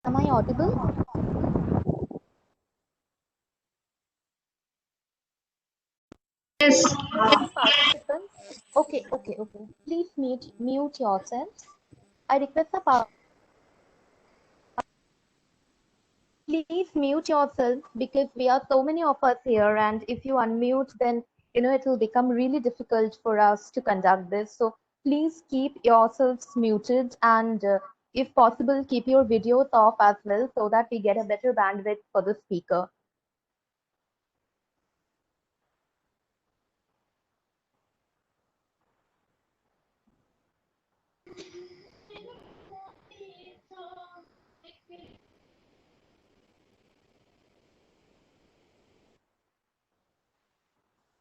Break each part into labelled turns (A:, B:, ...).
A: Am I audible?
B: Yes.
A: Participants? Okay. Please mute yourselves. I request please mute yourself because we are so many of us here, and if you unmute, then it will become really difficult for us to conduct this. So please keep yourselves muted, and if possible, keep your videos off as well so that we get a better bandwidth for the speaker.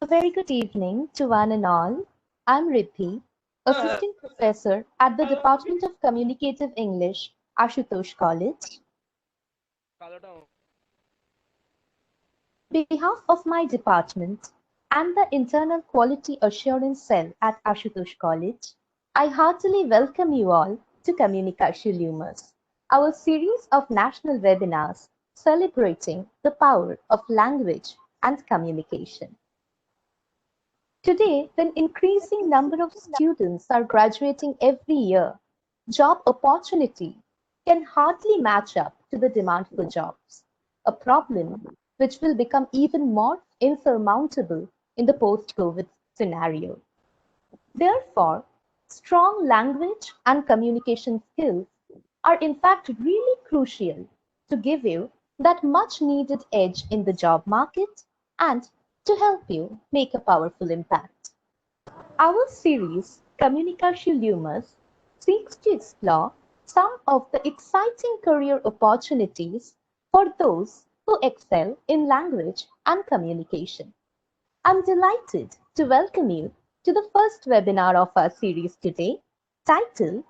A: A very good evening to one and all. I'm Riddhi, Assistant Professor at the Department of Communicative English, Ashutosh College. On behalf of my department and the Internal Quality Assurance Cell at Ashutosh College, I heartily welcome you all to Communicatio Lumus, our series of national webinars celebrating the power of language and communication. Today, when increasing number of students are graduating every year, job opportunity can hardly match up to the demand for jobs, a problem which will become even more insurmountable in the post-COVID scenario. Therefore, strong language and communication skills are in fact really crucial to give you that much needed edge in the job market and to help you make a powerful impact. Our series, Communicatio Lumus, seeks to explore some of the exciting career opportunities for those who excel in language and communication. I'm delighted to welcome you to the first webinar of our series today, titled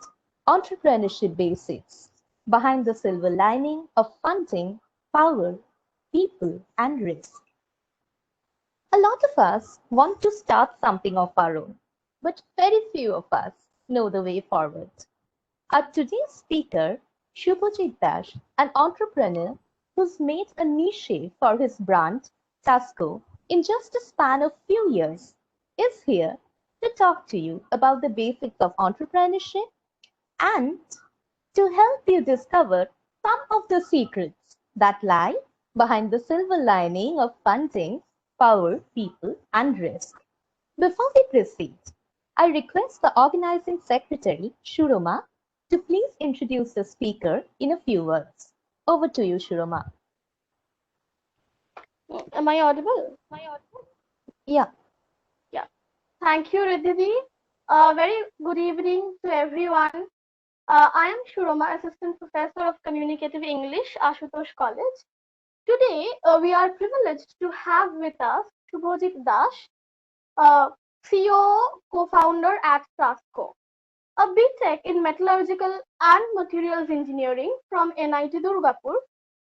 A: Entrepreneurship Basics: Behind the Silver Lining of Funding, Power, People, and Risk. A lot of us want to start something of our own, but very few of us know the way forward. Our today's speaker, Shubhajit Dash, an entrepreneur who's made a niche for his brand, Tasco, in just a span of few years, is here to talk to you about the basics of entrepreneurship and to help you discover some of the secrets that lie behind the silver lining of funding, power, people, and risk. Before we proceed, I request the organizing secretary, Shuroma, to please introduce the speaker in a few words. Over to you, Shuroma.
C: Am I audible?
A: Yeah.
C: Yeah. Thank you, Riddhi. Very good evening to everyone. I am Shuroma, Assistant Professor of Communicative English, Ashutosh College. Today, we are privileged to have with us Shubhajit Dash, CEO, co-founder at Tasco, a BTech in Metallurgical and Materials Engineering from NIT Durgapur.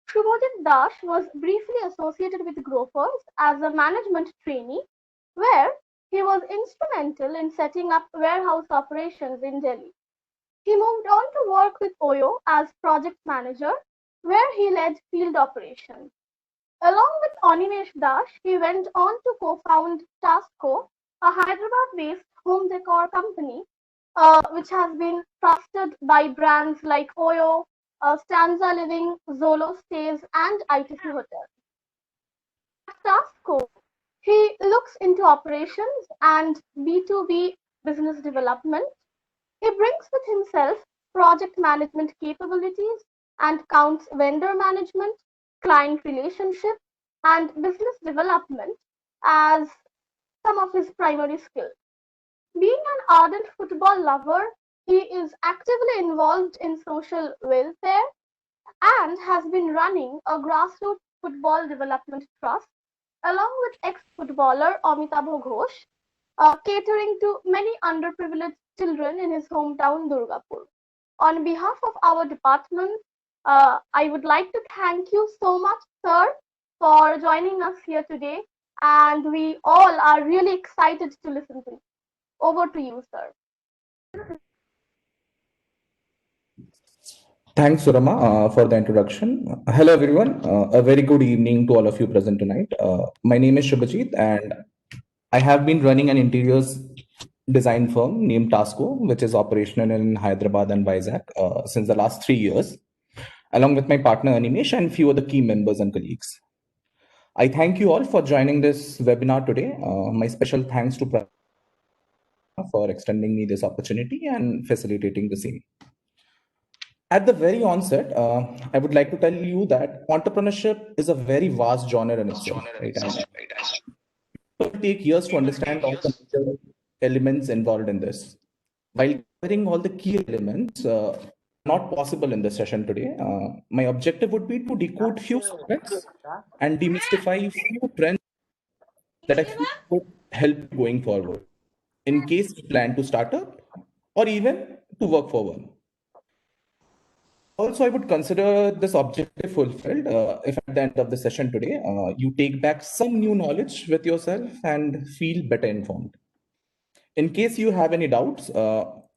C: Shubhajit Dash was briefly associated with Grofers as a management trainee, where he was instrumental in setting up warehouse operations in Delhi. He moved on to work with Oyo as project manager, where he led field operations. Along with Animesh Dash, he went on to co-found Tasco, a Hyderabad-based home decor company, which has been trusted by brands like Oyo, Stanza Living, Zolo Stays, and ITC Hotels. At Tasco, he looks into operations and B2B business development. He brings with himself project management capabilities and counts vendor management, client relationship, and business development as some of his primary skills. Being an ardent football lover, he is actively involved in social welfare and has been running a grassroots football development trust along with ex-footballer Amitabh Ghosh, catering to many underprivileged children in his hometown Durgapur. On behalf of our department, I would like to thank you so much, sir, for joining us here today, and we all are really excited to listen to you. Over to you, sir.
B: Thanks, Surama, for the introduction. Hello, everyone. A very good evening to all of you present tonight. My name is Shubhajit, and I have been running an interiors design firm named Tasco, which is operational in Hyderabad and Vizag since the last 3 years, along with my partner Animesh and few other key members and colleagues. I thank you all for joining this webinar today. My special thanks to Pranav for extending me this opportunity and facilitating the same. At the very onset, I would like to tell you that entrepreneurship is a very vast genre in itself, right? And it will take years to understand all the major elements involved in this. While covering all the key elements, not possible in this session today. My objective would be to decode few aspects and demystify few trends that I feel would help going forward in case you plan to start up or even to work for one. Also, I would consider this objective fulfilled if at the end of the session today, you take back some new knowledge with yourself and feel better informed. In case you have any doubts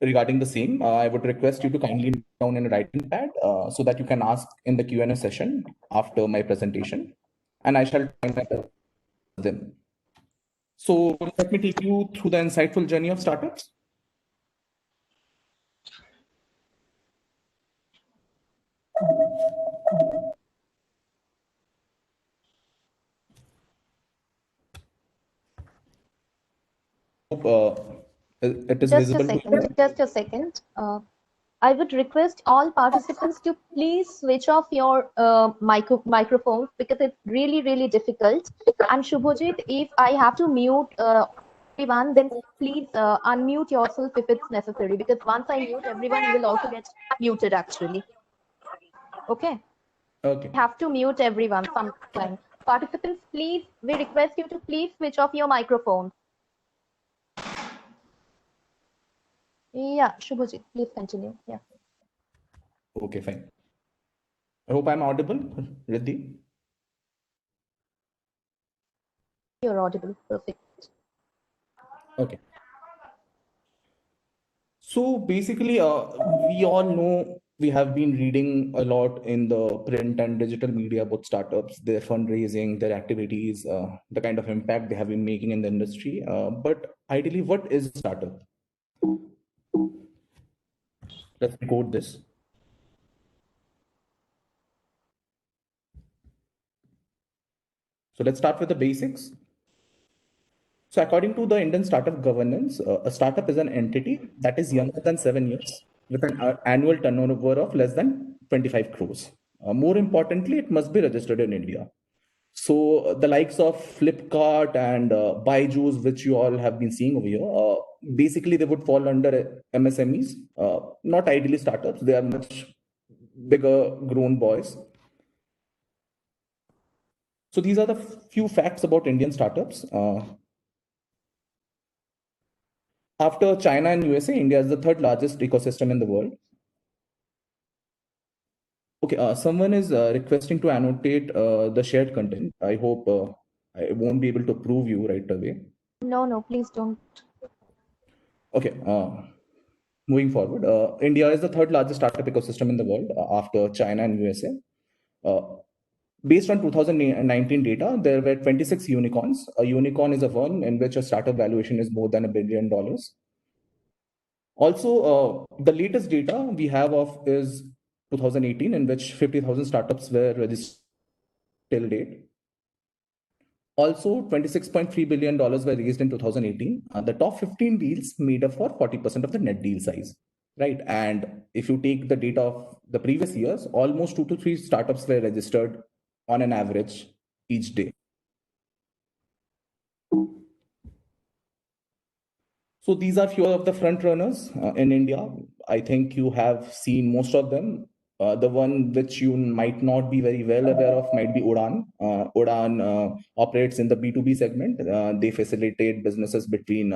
B: regarding the same, I would request you to kindly note down in a writing pad so that you can ask in the Q&A session after my presentation, and I shall try my best to answer them. So let me take you through the insightful journey of startups. Hope it is
A: Just a
B: visible to
A: second,
B: you.
A: just a second. I would request all participants to please switch off your microphones because it's really, really difficult. And Shubhajit, if I have to mute everyone, then please unmute yourself if it's necessary, because once I mute everyone, you will also get muted actually. Okay.
B: Okay.
A: I have to mute everyone sometime. Participants, please, we request you to please switch off your microphones. Yeah, Shubhajit, please continue. Yeah.
B: Okay, fine. I hope I'm audible, Riddhi.
A: You're audible. Perfect.
B: Okay. So basically, we all know we have been reading a lot in the print and digital media about startups, their fundraising, their activities, the kind of impact they have been making in the industry. But ideally, what is a startup? Let's decode this. So let's start with the basics. So according to the Indian startup governance, a startup is an entity that is younger than 7 years with an annual turnover of less than 25 crores. More importantly, it must be registered in India. So the likes of Flipkart and Byju's, which you all have been seeing over here, basically they would fall under MSMEs, not ideally startups. They are much bigger grown boys. So these are the few facts about Indian startups. After China and USA, India is the third largest ecosystem in the world. Okay, someone is requesting to annotate the shared content. I hope I won't be able to prove you right away.
A: No, please don't.
B: Okay, moving forward, India is the third largest startup ecosystem in the world after China and USA. Based on 2019 data, there were 26 unicorns. A unicorn is a firm in which a startup valuation is more than $1 billion. Also, the latest data we have of is 2018, in which 50,000 startups were registered till date. Also, $26.3 billion were raised in 2018. The top 15 deals made up for 40% of the net deal size, right? And if you take the data of the previous years, almost 2 to 3 startups were registered on an average each day. So these are few of the front runners in India. I think you have seen most of them. The one which you might not be very well aware of might be Udaan. Udaan operates in the B2B segment. They facilitate businesses between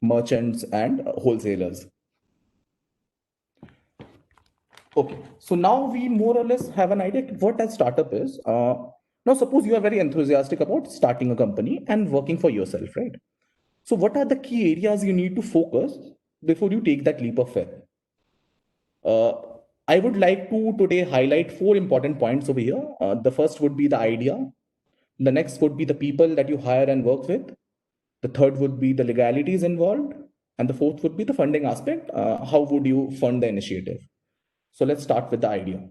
B: merchants and wholesalers. Okay, so now we more or less have an idea what a startup is. Now, suppose you are very enthusiastic about starting a company and working for yourself, right? So what are the key areas you need to focus before you take that leap of faith? I would like to today highlight four important points over here. The first would be the idea. The next would be the people that you hire and work with. The third would be the legalities involved. And the fourth would be the funding aspect. How would you fund the initiative? So let's start with the idea.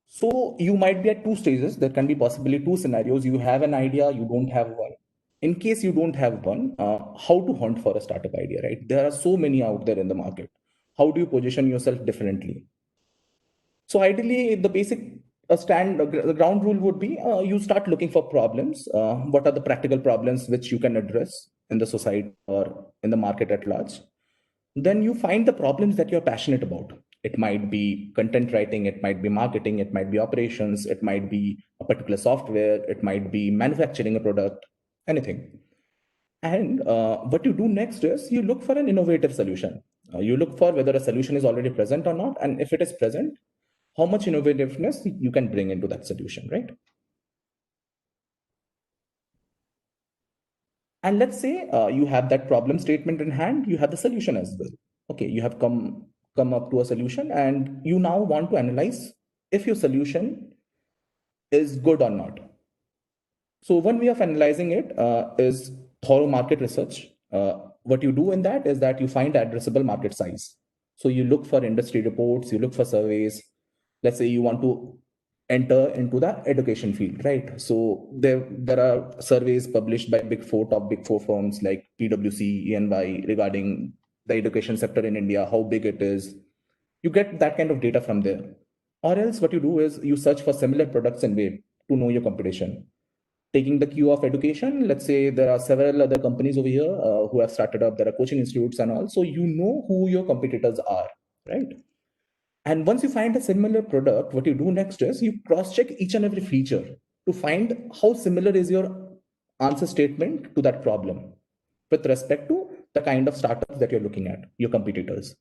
B: So you might be at two stages. There can be possibly two scenarios. You have an idea, you don't have one. In case you don't have one, how to hunt for a startup idea, right? There are so many out there in the market. How do you position yourself differently? So ideally, the basic the ground rule would be you start looking for problems. What are the practical problems which you can address in the society or in the market at large? Then you find the problems that you're passionate about. It might be content writing, it might be marketing, it might be operations, it might be a particular software, it might be manufacturing a product, anything. And what you do next is you look for an innovative solution. You look for whether a solution is already present or not. And if it is present, how much innovativeness you can bring into that solution, right? And let's say you have that problem statement in hand, you have the solution as well. Okay, you have come up to a solution and you now want to analyze if your solution is good or not. So one way of analyzing it is thorough market research. What you do in that is that you find addressable market size. So you look for industry reports, you look for surveys. Let's say you want to enter into the education field, right? So there are surveys published by top big four firms like PwC, EY regarding the education sector in India, how big it is. You get that kind of data from there. Or else what you do is you search for similar products and way to know your competition. Taking the cue of education, let's say there are several other companies over here who have started up, there are coaching institutes and all. So you know who your competitors are, right? And once you find a similar product, what you do next is you cross-check each and every feature to find how similar is your answer statement to that problem with respect to the kind of startups that you're looking at, your competitors.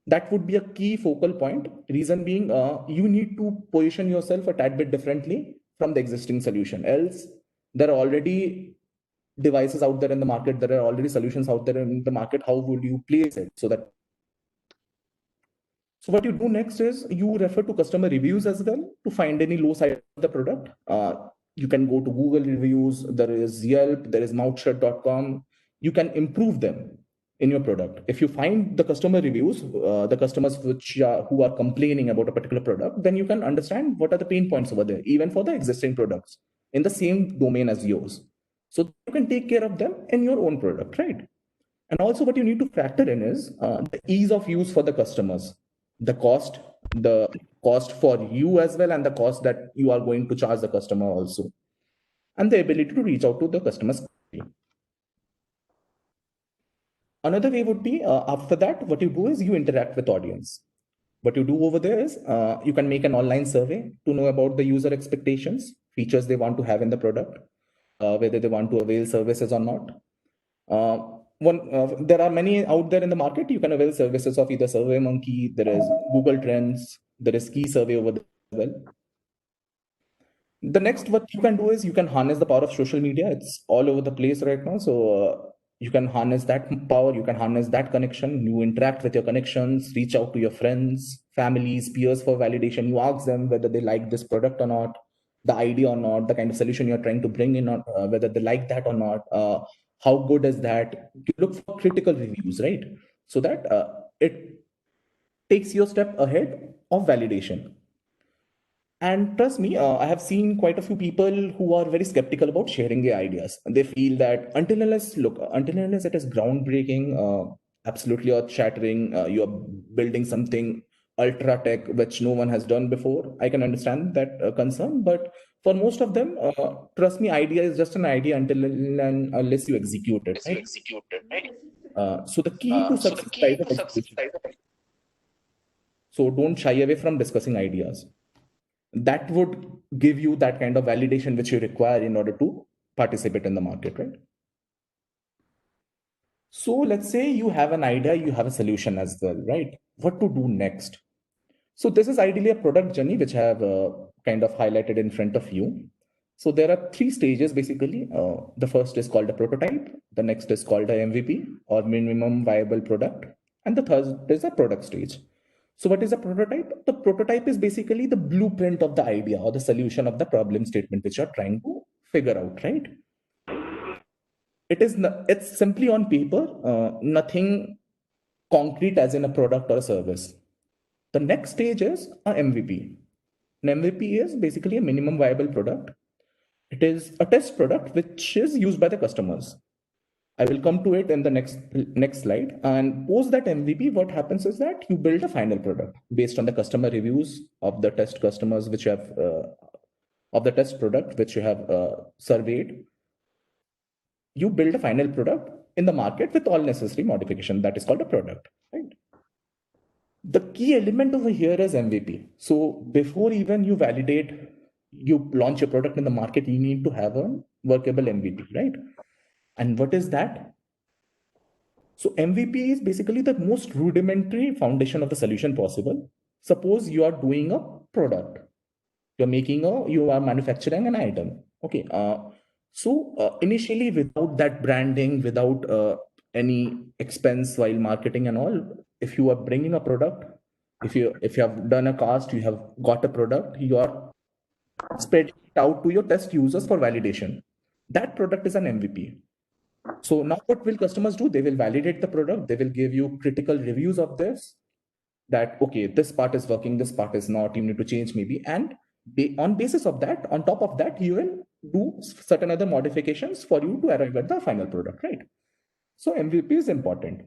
B: That would be a key focal point. Reason being, you need to position yourself a tad bit differently from the existing solution. Else, there are already devices out there in the market, there are already solutions out there in the market. How would you place it so that so what you do next is you refer to customer reviews as well to find any low side of the product. You can go to Google reviews, there is Yelp, there is mouthshut.com. You can improve them in your product. If you find the customer reviews, the customers who are complaining about a particular product, then you can understand what are the pain points over there, even for the existing products in the same domain as yours. So you can take care of them in your own product, right? And also what you need to factor in is the ease of use for the customers, the cost for you as well, and the cost that you are going to charge the customer also, and the ability to reach out to the customers. Another way would be after that, what you do is you interact with audience. What you do over there is you can make an online survey to know about the user expectations, features they want to have in the product, whether they want to avail services or not. There are many out there in the market. You can avail services of either SurveyMonkey, there is Google Trends, there is Key Survey over there as well. The next what you can do is you can harness the power of social media. It's all over the place right now. So you can harness that power, you can harness that connection. You interact with your connections, reach out to your friends, families, peers for validation. You ask them whether they like this product or not, the idea or not, the kind of solution you're trying to bring in, whether they like that or not. How good is that? You look for critical reviews, right? So that it takes you a step ahead of validation. And trust me, I have seen quite a few people who are very skeptical about sharing their ideas. They feel that until unless it is groundbreaking, absolutely earth-shattering, you are building something ultra tech which no one has done before. I can understand that concern, but for most of them, trust me, idea is just an idea until and unless you execute it, right? So the key to success lies in execution. So don't shy away from discussing ideas. That would give you that kind of validation which you require in order to participate in the market, right? So let's say you have an idea, you have a solution as well, right? What to do next? So this is ideally a product journey which I have kind of highlighted in front of you. So there are three stages basically. The first is called a prototype. The next is called a MVP or minimum viable product. And the third is a product stage. So what is a prototype? The prototype is basically the blueprint of the idea or the solution of the problem statement which you're trying to figure out, right? It's simply on paper, nothing concrete as in a product or a service. The next stage is a MVP. An MVP is basically a minimum viable product. It is a test product which is used by the customers. I will come to it in the next slide. And post that MVP, what happens is that you build a final product based on the customer reviews of the test customers which you have of the test product which you have surveyed. You build a final product in the market with all necessary modification. That is called a product, right? The key element over here is MVP. So before even you launch your product in the market, you need to have a workable MVP, right? And what is that? So MVP is basically the most rudimentary foundation of the solution possible. Suppose you are doing a product, you are manufacturing an item. Okay. Initially, without that branding, without any expense while marketing and all, if you are bringing a product, if you have done a cast, you have got a product, you are spreading it out to your test users for validation. That product is an MVP. So now what will customers do? They will validate the product. They will give you critical reviews of this, that, okay, this part is working, this part is not, you need to change maybe. And on basis of that, on top of that, you will do certain other modifications for you to arrive at the final product, right? So MVP is important.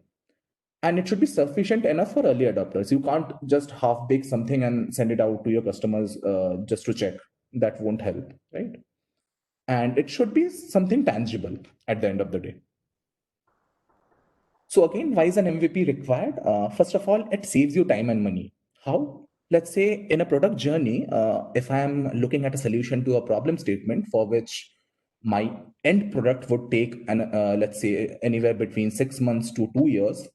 B: And it should be sufficient enough for early adopters. You can't just half bake something and send it out to your customers just to check. That won't help, right? And it should be something tangible at the end of the day. So again, why is an MVP required? First of all, it saves you time and money. How? Let's say in a product journey, if I'm looking at a solution to a problem statement for which my end product would take, let's say, anywhere between 6 months to 2 years,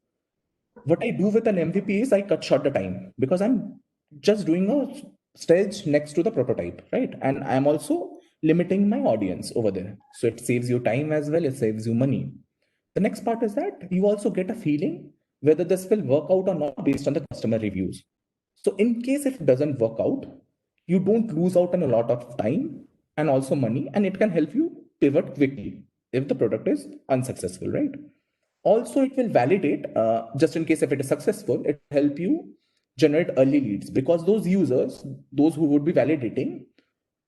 B: what I do with an MVP is I cut short the time because I'm just doing a stage next to the prototype, right? And I'm also limiting my audience over there. So it saves you time as well, it saves you money. The next part is that you also get a feeling whether this will work out or not based on the customer reviews. So in case if it doesn't work out, you don't lose out on a lot of time and also money, and it can help you pivot quickly if the product is unsuccessful, right? Also, it will validate, just in case if it is successful, it will help you generate early leads, because those users, those who would be validating,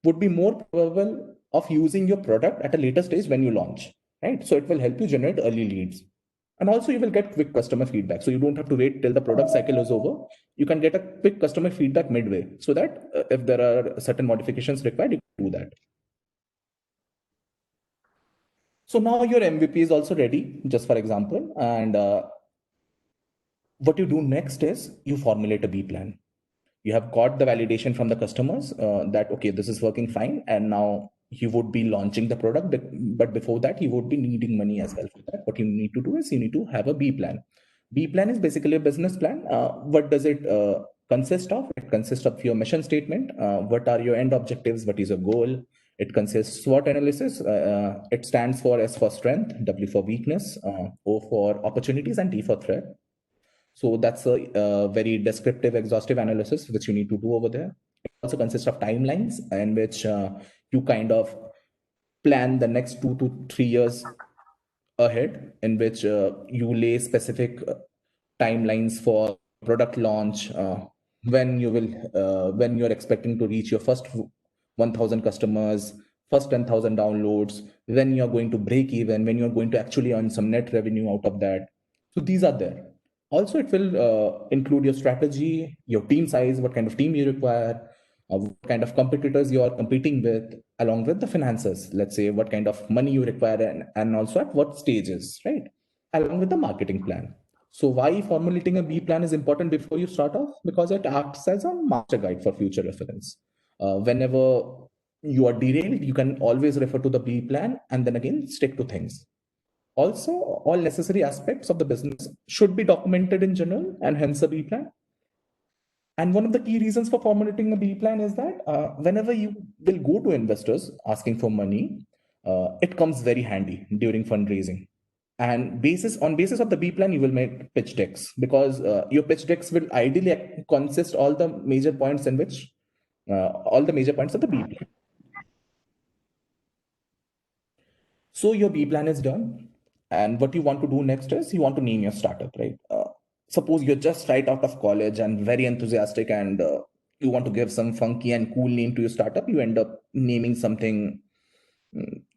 B: would be more probable of using your product at a later stage when you launch, right? So it will help you generate early leads. And also you will get quick customer feedback. So you don't have to wait till the product cycle is over. You can get a quick customer feedback midway, so that if there are certain modifications required, you can do that. So now your MVP is also ready, just for example. And what you do next is you formulate a B plan. You have got the validation from the customers that, okay, this is working fine. And now you would be launching the product. But before that, you would be needing money as well for that. What you need to do is you need to have a B plan. B plan is basically a business plan. What does it consist of? It consists of your mission statement. What are your end objectives? What is your goal? It consists SWOT analysis. It stands for S for strength, W for weakness, O for opportunities, and T for threat. So that's a very descriptive, exhaustive analysis which you need to do over there. It also consists of timelines in which you kind of plan the next 2 to 3 years ahead, in which you lay specific timelines for product launch, when you're expecting to reach your first 1,000 customers, first 10,000 downloads, when you're going to break even, when you're going to actually earn some net revenue out of that. So these are there. Also, it will include your strategy, your team size, what kind of team you require, what kind of competitors you are competing with, along with the finances. Let's say what kind of money you require, and also at what stages, right? Along with the marketing plan. So why formulating a B plan is important before you start off? Because it acts as a master guide for future reference. Whenever you are derailed, you can always refer to the B plan and then again stick to things. Also, all necessary aspects of the business should be documented in general, and hence a B plan. And one of the key reasons for formulating a B plan is that whenever you will go to investors asking for money, it comes very handy during fundraising. And basis of the B plan, you will make pitch decks, because your pitch decks will ideally consist all the major points in which all the major points of the B plan. So your B plan is done. And what you want to do next is you want to name your startup, right? Suppose you're just right out of college and very enthusiastic, and you want to give some funky and cool name to your startup. You end up naming something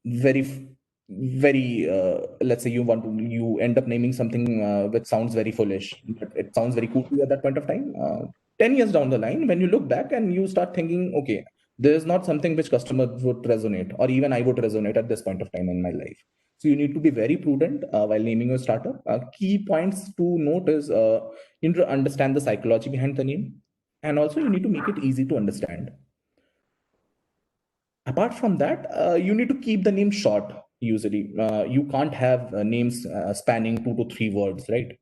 B: very, very, let's say you end up naming something which sounds very foolish, but it sounds very cool to you at that point of time. 10 years down the line, when you look back and you start thinking, okay, there is not something which customer would resonate, or even I would resonate at this point of time in my life. So you need to be very prudent while naming your startup. Key points to note is you need to understand the psychology behind the name, and also you need to make it easy to understand. Apart from that, you need to keep the name short. Usually, you can't have names spanning 2 to 3 words, right?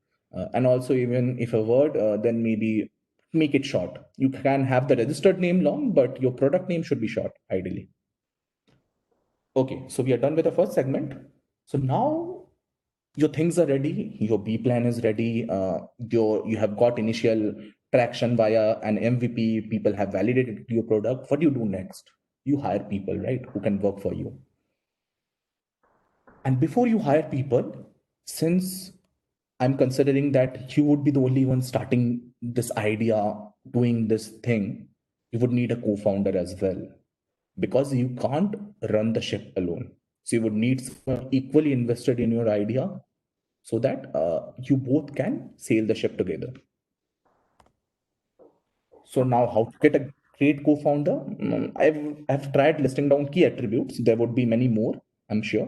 B: And also, even if a word, then maybe make it short. You can have the registered name long, but your product name should be short, ideally. Okay, so we are done with the first segment. So now your things are ready, your B plan is ready, you have got initial traction via an MVP, people have validated your product. What do you do next? You hire people, right, who can work for you. And before you hire people, since I'm considering that you would be the only one starting this idea, doing this thing, you would need a co-founder as well, because you can't run the ship alone. So you would need someone equally invested in your idea, so that you both can sail the ship together. So now, how to get a great co-founder? I've tried listing down key attributes. There would be many more, I'm sure.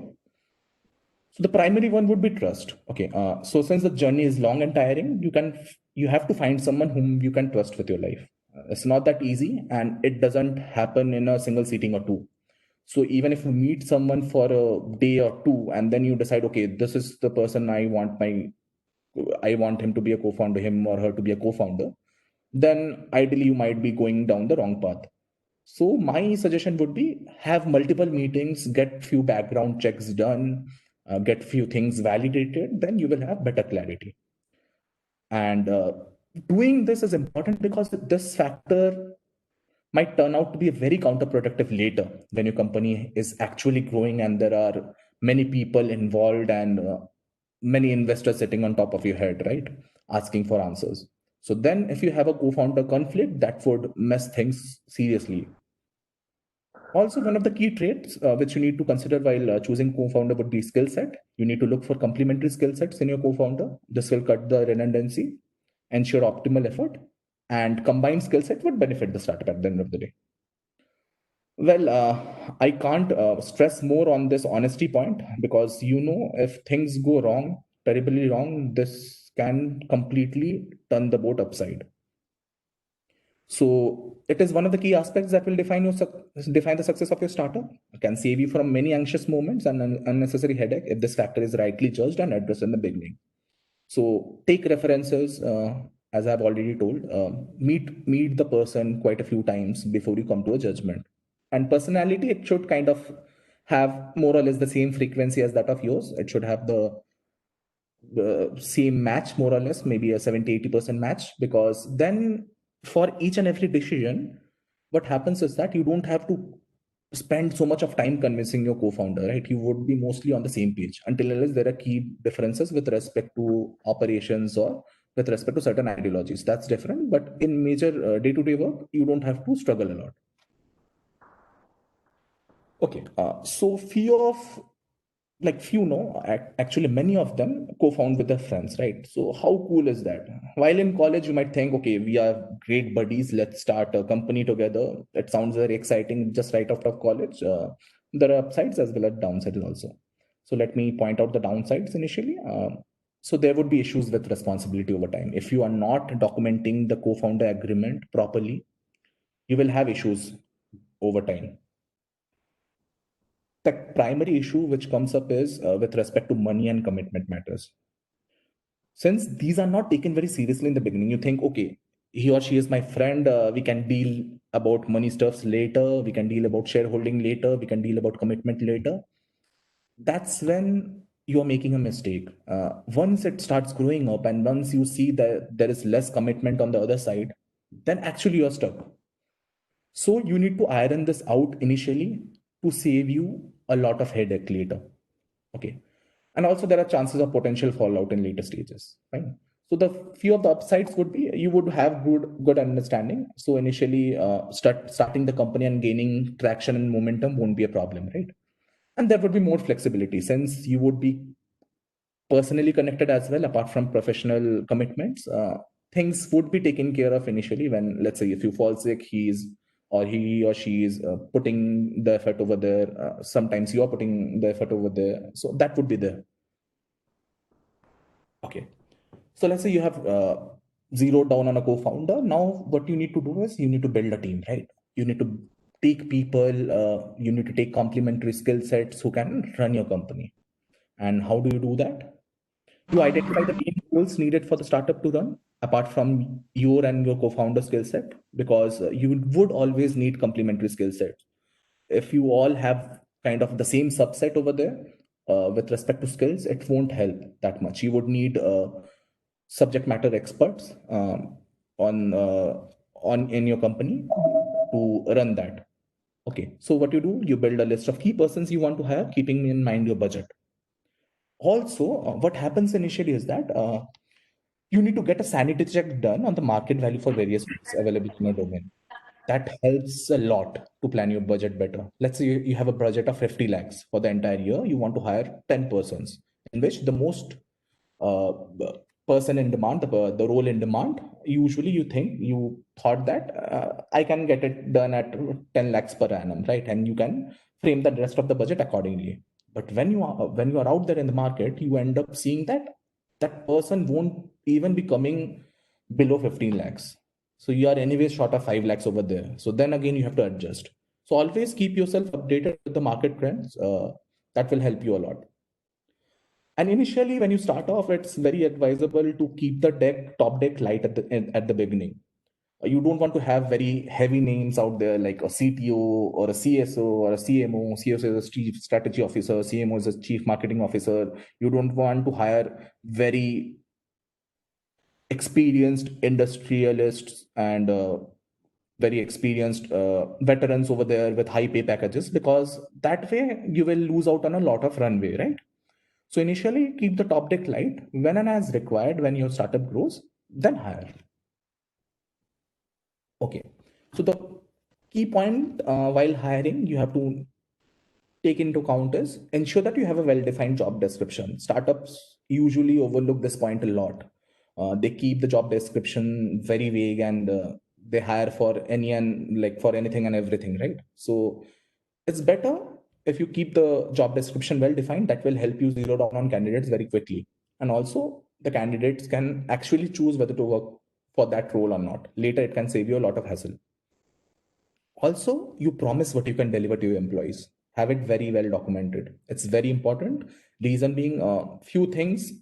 B: So the primary one would be trust. Okay. So since the journey is long and tiring, you have to find someone whom you can trust with your life. It's not that easy, and it doesn't happen in a single sitting or two. So even if you meet someone for a day or two, and then you decide, okay, this is the person I want him to be a co-founder, him or her to be a co-founder, then ideally you might be going down the wrong path. So my suggestion would be have multiple meetings, get few background checks done, get few things validated, then you will have better clarity. And doing this is important because this factor might turn out to be very counterproductive later when your company is actually growing and there are many people involved and many investors sitting on top of your head, right? Asking for answers. So then if you have a co-founder conflict, that would mess things seriously. Also, one of the key traits which you need to consider while choosing co-founder would be skill set. You need to look for complementary skill sets in your co-founder. This will cut the redundancy, ensure optimal effort, and combined skill set would benefit the startup at the end of the day. Well, I can't stress more on this honesty point, because if things go wrong, terribly wrong, this can completely turn the boat upside. So it is one of the key aspects that will define the success of your startup. It can save you from many anxious moments and unnecessary headache if this factor is rightly judged and addressed in the beginning. So take references, as I've already told. Meet the person quite a few times before you come to a judgment. And personality, it should kind of have more or less the same frequency as that of yours. It should have the same match, more or less, maybe a 70-80% match, because then for each and every decision, what happens is that you don't have to spend so much of time convincing your co-founder, right? You would be mostly on the same page until unless there are key differences with respect to operations or with respect to certain ideologies. That's different. But in major day-to-day work, you don't have to struggle a lot. Okay, so actually many of them co-found with their friends, right? So how cool is that? While in college, you might think, okay, we are great buddies, let's start a company together. That sounds very exciting, just right out of college. There are upsides as well as downsides also. So let me point out the downsides initially. So there would be issues with responsibility over time. If you are not documenting the co-founder agreement properly, you will have issues over time. The primary issue which comes up is with respect to money and commitment matters. Since these are not taken very seriously in the beginning, you think, okay, he or she is my friend, we can deal about money stuffs later, we can deal about shareholding later, we can deal about commitment later. That's when you're making a mistake. Once it starts growing up and once you see that there is less commitment on the other side, then actually you're stuck. So you need to iron this out initially to save you a lot of headache later. Okay. And also there are chances of potential fallout in later stages. Fine. So the few of the upsides would be you would have good understanding. So initially starting the company and gaining traction and momentum won't be a problem, right? And there would be more flexibility since you would be personally connected as well, apart from professional commitments. Things would be taken care of initially when, let's say, if you fall sick, he or she is putting the effort over there. Sometimes you are putting the effort over there. So that would be there. Okay. So let's say you have zeroed down on a co-founder. Now what you need to do is you need to build a team, right? You need to take people, you need to take complementary skill sets who can run your company. And how do you do that? You identify the main tools needed for the startup to run, apart from your and your co-founder skill set, because you would always need complementary skill sets. If you all have kind of the same subset over there with respect to skills, it won't help that much. You would need subject matter experts on in your company to run that. Okay, so what you do, you build a list of key persons you want to have, keeping in mind your budget. Also, what happens initially is that you need to get a sanity check done on the market value for various tools available in your domain. That helps a lot to plan your budget better. Let's say you have a budget of 50 lakhs for the entire year. You want to hire 10 persons, in which the most uh, person in demand, the role in demand, usually you thought that I can get it done at 10 lakhs per annum, right? And you can frame the rest of the budget accordingly. But when you are out there in the market, you end up seeing that that person won't even be coming below 15 lakhs. So you are anyway short of 5 lakhs over there. So then again, you have to adjust. So always keep yourself updated with the market trends. That will help you a lot. And initially, when you start off, it's very advisable to keep the top deck light at the beginning. You don't want to have very heavy names out there like a CTO or a CSO or a CMO. CSO is a chief strategy officer, CMO is a chief marketing officer. You don't want to hire very experienced industrialists and very experienced veterans over there with high pay packages, because that way you will lose out on a lot of runway, right? So initially keep the top deck light. When and as required, when your startup grows, then hire. Okay. So the key point while hiring, you have to take into account is ensure that you have a well-defined job description. Startups usually overlook this point a lot. They keep the job description very vague and they hire for any and like for anything and everything, right? So it's better if you keep the job description well defined. That will help you zero down on candidates very quickly. And also the candidates can actually choose whether to work for that role or not. Later, it can save you a lot of hassle. Also, you promise what you can deliver to your employees. Have it very well documented. It's very important. Reason being, few things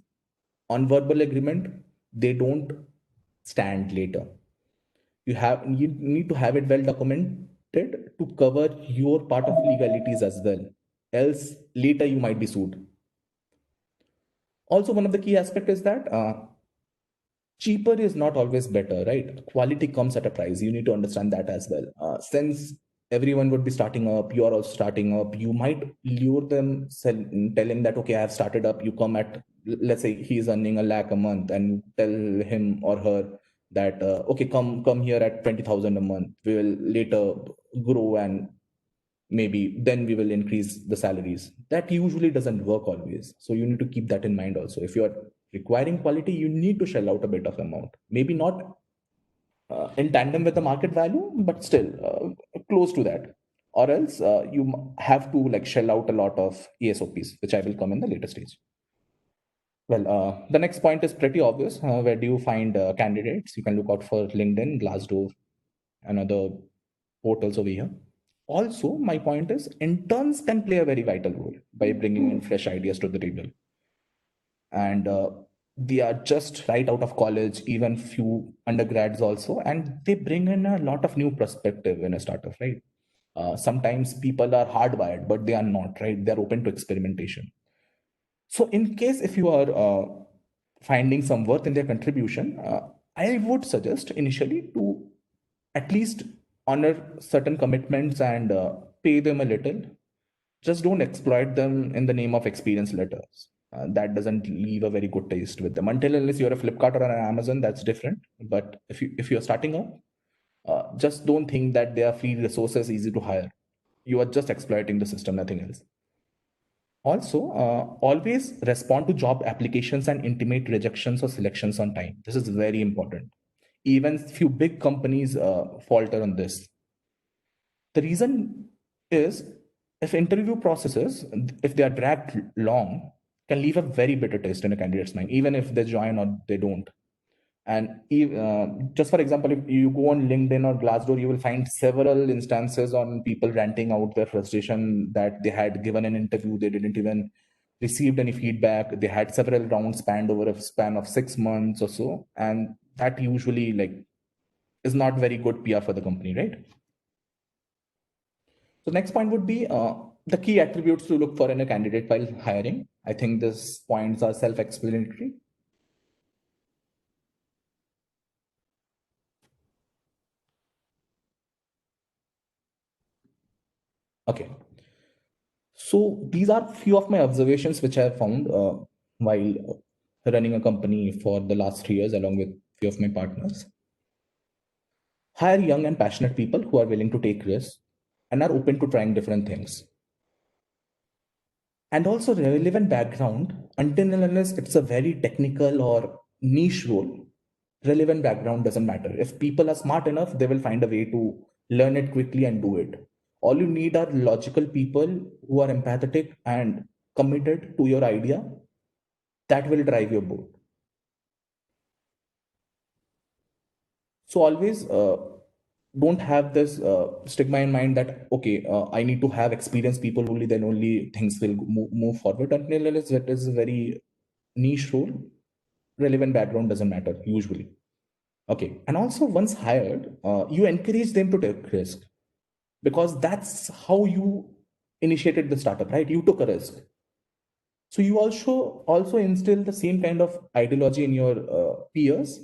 B: on verbal agreement, they don't stand later. You need to have it well documented to cover your part of legalities as well. Else, later you might be sued. Also, one of the key aspects is that cheaper is not always better, right? Quality comes at a price. You need to understand that as well. Since everyone would be starting up, you are also starting up, you might lure them, telling that, okay, I have started up. You come at, let's say he's earning a lakh a month, and you tell him or her that, okay, come here at 20,000 a month. We will later grow and maybe then we will increase the salaries. That usually doesn't work always. So you need to keep that in mind also. If you're requiring quality, you need to shell out a bit of amount. Maybe not in tandem with the market value, but still close to that. Or else you have to like shell out a lot of ESOPs, which I will come in the later stage. Well, the next point is pretty obvious. Where do you find candidates? You can look out for LinkedIn, Glassdoor, and other portals over here. Also, my point is interns can play a very vital role by bringing in fresh ideas to the table. And they are just right out of college, even few undergrads also, and they bring in a lot of new perspective in a startup, right? Sometimes people are hardwired, but they are not, right? They're open to experimentation. So in case if you are finding some worth in their contribution, I would suggest initially to at least honor certain commitments and pay them a little. Just don't exploit them in the name of experience letters. That doesn't leave a very good taste with them. Until unless you're a Flipkart or an Amazon, that's different. But if you're starting up, just don't think that they are free resources, easy to hire. You are just exploiting the system, nothing else. Also, always respond to job applications and intimate rejections or selections on time. This is very important. Even few big companies falter on this. The reason is if interview processes, if they are dragged long, can leave a very bitter taste in a candidate's mind, even if they join or they don't. And just for example, if you go on LinkedIn or Glassdoor, you will find several instances on people ranting out their frustration that they had given an interview, they didn't even received any feedback. They had several rounds spanned over a span of 6 months or so, and that usually is not very good PR for the company, right? So next point would be the key attributes to look for in a candidate while hiring. I think these points are self-explanatory. Okay. So these are few of my observations which I have found while running a company for the last 3 years along with few of my partners. Hire young and passionate people who are willing to take risks and are open to trying different things. And also relevant background, until and unless it's a very technical or niche role, relevant background doesn't matter. If people are smart enough, they will find a way to learn it quickly and do it. All you need are logical people who are empathetic and committed to your idea that will drive your boat. So always don't have this stigma in mind that okay, I need to have experienced people only, then only things will move forward. Until unless it is a very niche role, relevant background doesn't matter usually. Okay, and also once hired, you encourage them to take risk because that's how you initiated the startup, right? You took a risk. So you also instill the same kind of ideology in your peers.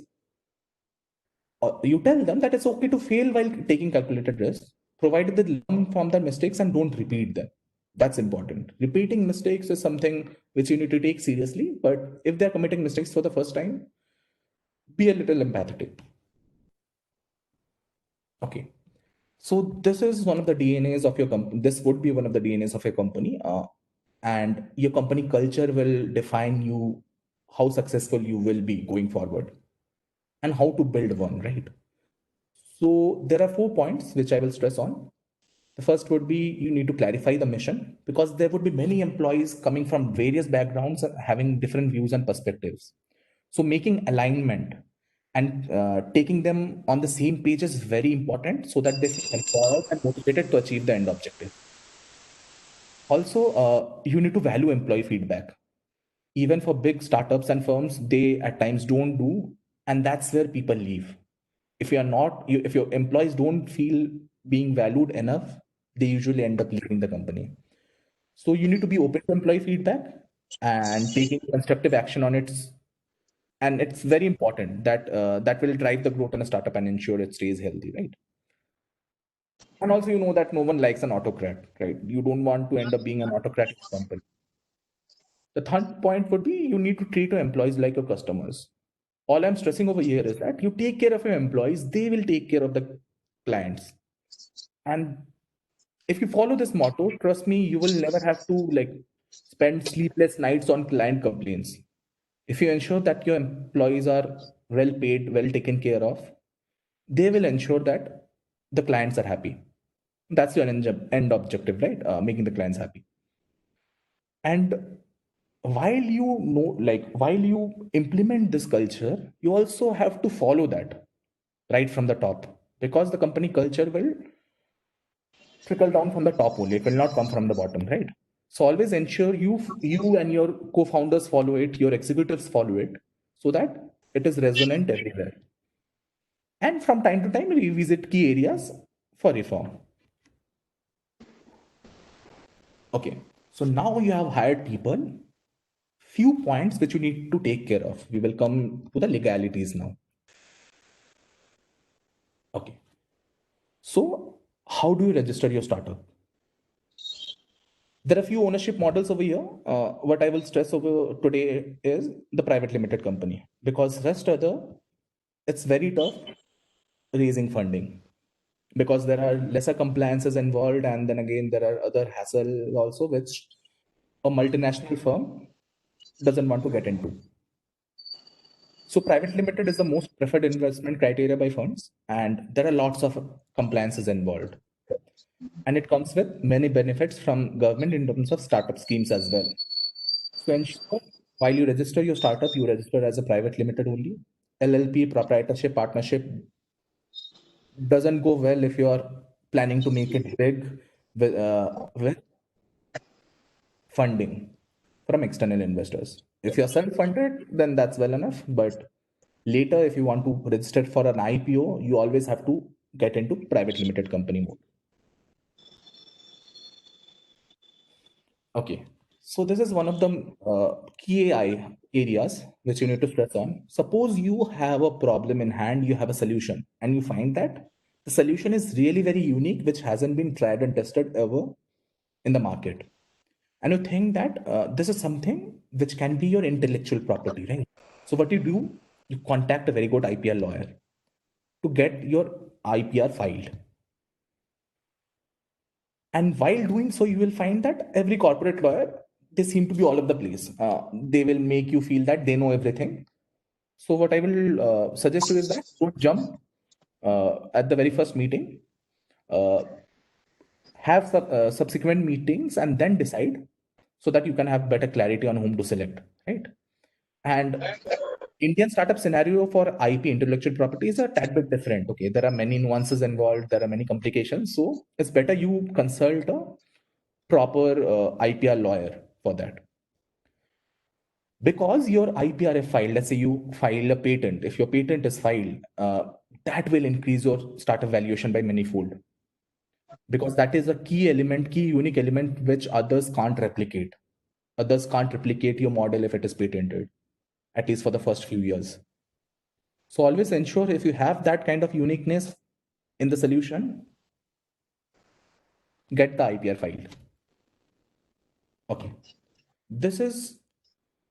B: You tell them that it's okay to fail while taking calculated risks, provided they learn from their mistakes and don't repeat them. That's important. Repeating mistakes is something which you need to take seriously, but if they're committing mistakes for the first time, be a little empathetic. Okay. So this is one of the DNAs of your company. This would be one of the DNAs of your company. And your company culture will define you, how successful you will be going forward and how to build one, right? So there are 4 points which I will stress on. The first would be you need to clarify the mission because there would be many employees coming from various backgrounds and having different views and perspectives. So making alignment and taking them on the same page is very important so that they feel empowered and motivated to achieve the end objective. Also, you need to value employee feedback. Even for big startups and firms, they at times don't do, and that's where people leave. If you are not, if your employees don't feel being valued enough, they usually end up leaving the company. So you need to be open to employee feedback and taking constructive action on it. And it's very important that that will drive the growth in a startup and ensure it stays healthy, right? And also, you know that no one likes an autocrat, right? You don't want to end up being an autocratic company. The third point would be you need to treat your employees like your customers. All I'm stressing over here is that you take care of your employees, they will take care of the clients. And if you follow this motto, trust me, you will never have to spend sleepless nights on client complaints. If you ensure that your employees are well paid, well taken care of, they will ensure that the clients are happy. That's your end objective, right? Making the clients happy. And while you implement this culture, you also have to follow that right from the top because the company culture will trickle down from the top only. It will not come from the bottom, right? So always ensure you and your co-founders follow it, your executives follow it, so that it is resonant everywhere. And from time to time, revisit key areas for reform. Okay, so now you have hired people. Few points which you need to take care of. We will come to the legalities now. Okay, so how do you register your startup? There are few ownership models over here. What I will stress over today is the private limited company, because rest other, it's very tough raising funding because there are lesser compliances involved, and then again there are other hassle also which a multinational firm doesn't want to get into. So private limited is the most preferred investment criteria by firms, and there are lots of compliances involved. And it comes with many benefits from government in terms of startup schemes as well. So ensure while you register your startup, you register as a private limited only. LLP, proprietorship, partnership doesn't go well if you are planning to make it big with funding from external investors. If you're self-funded, then that's well enough. But later, if you want to register for an IPO, you always have to get into private limited company mode. Okay, so this is one of the key AI areas which you need to stress on. Suppose you have a problem in hand, you have a solution, and you find that the solution is really very unique, which hasn't been tried and tested ever in the market. And you think that this is something which can be your intellectual property, right? So what you do, you contact a very good IPR lawyer to get your IPR filed. And while doing so, you will find that every corporate lawyer, they seem to be all over the place. They will make you feel that they know everything. So what I will suggest you is that don't jump at the very first meeting. Have subsequent meetings and then decide so that you can have better clarity on whom to select, right? And Indian startup scenario for IP, intellectual property, is a tad bit different. Okay, there are many nuances involved, there are many complications. So it's better you consult a proper IPR lawyer for that. Because your IPR is filed, let's say you file a patent, if your patent is filed, that will increase your startup valuation by many fold. Because that is a key element, key unique element which others can't replicate. Others can't replicate your model if it is patented, at least for the first few years. So always ensure if you have that kind of uniqueness in the solution, get the IPR filed. Okay. This is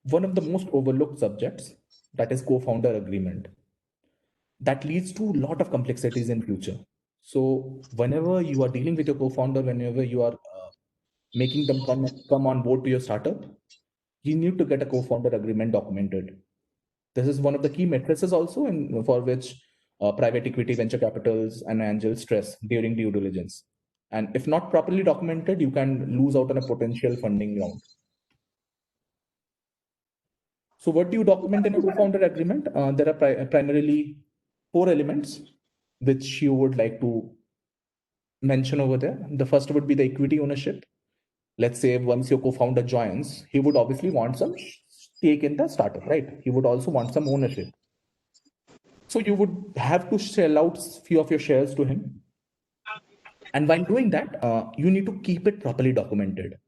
B: one of the most overlooked subjects, that is co-founder agreement. That leads to a lot of complexities in future. So whenever you are dealing with your co-founder, whenever you are making them come on board to your startup, you need to get a co-founder agreement documented. This is one of the key matrices also for which private equity, venture capitals, and angels stress during due diligence. And if not properly documented, you can lose out on a potential funding round. So what do you document in a co-founder agreement? There are primarily 4 elements which you would like to mention over there. The first would be the equity ownership. Let's say once your co-founder joins, he would obviously want some stake in the startup, right? He would also want some ownership. So you would have to sell out few of your shares to him. And while doing that, you need to keep it properly documented.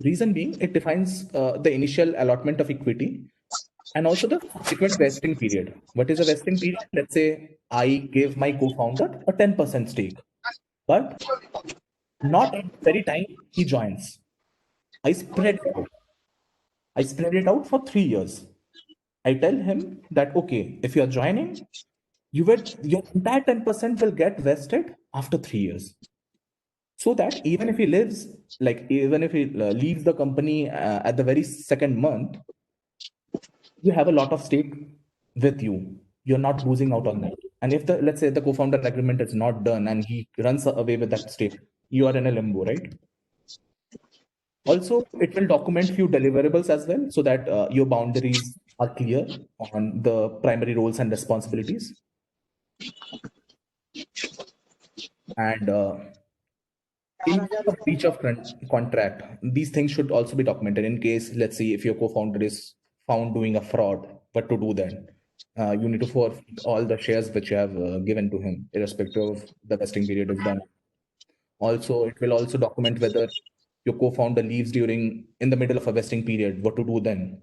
B: Reason being, it defines the initial allotment of equity and also the subsequent vesting period. What is a vesting period? Let's say I give my co-founder a 10% stake, but not at the very time he joins. I spread it out. I spread it out for 3 years. I tell him that, okay, if you're joining, your entire 10% will get vested after 3 years. So that even if he lives, even if he leaves the company at the very second month, you have a lot of stake with you. You're not losing out on that. And if let's say the co-founder agreement is not done and he runs away with that stake, you are in a limbo, right? Also, it will document few deliverables as well, so that your boundaries are clear on the primary roles and responsibilities. And in case of breach of contract, these things should also be documented in case, let's say, if your co-founder is found doing a fraud, what to do then? You need to forfeit all the shares which you have given to him, irrespective of the vesting period is done. Also, it will also document whether your co-founder leaves during in the middle of a vesting period, what to do then,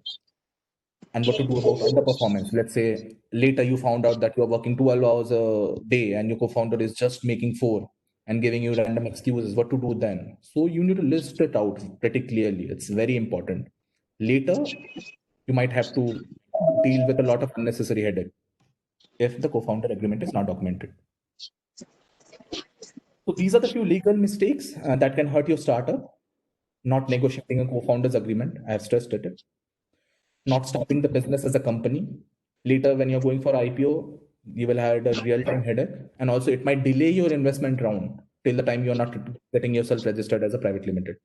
B: and what to do about underperformance. Let's say later you found out that you are working 12 hours a day and your co-founder is just making 4 and giving you random excuses. What to do then? So you need to list it out pretty clearly. It's very important. Later, you might have to deal with a lot of unnecessary headache if the co-founder agreement is not documented. So these are the few legal mistakes that can hurt your startup. Not negotiating a co-founder's agreement. I have stressed it. Not starting the business as a company. Later, when you're going for IPO, you will have a real-time headache. And also it might delay your investment round till the time you're not getting yourself registered as a private limited.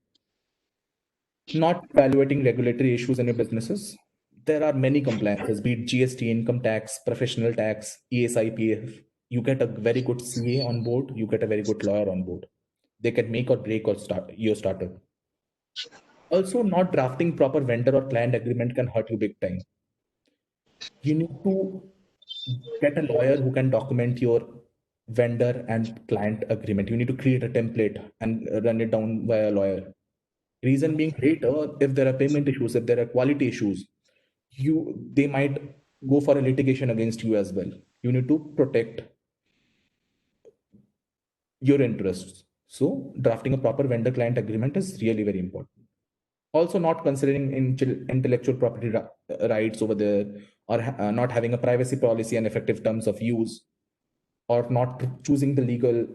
B: Not evaluating regulatory issues in your businesses. There are many compliances, be it GST, income tax, professional tax, ESI, PF. You get a very good CA on board, you get a very good lawyer on board. They can make or break your startup. Also, not drafting proper vendor or client agreement can hurt you big time. You need to get a lawyer who can document your vendor and client agreement. You need to create a template and run it down via a lawyer. Reason being, later, if there are payment issues, if there are quality issues, they might go for a litigation against you as well. You need to protect your interests. So drafting a proper vendor client agreement is really very important. Also, not considering intellectual property rights over there, or not having a privacy policy and effective terms of use, or not choosing the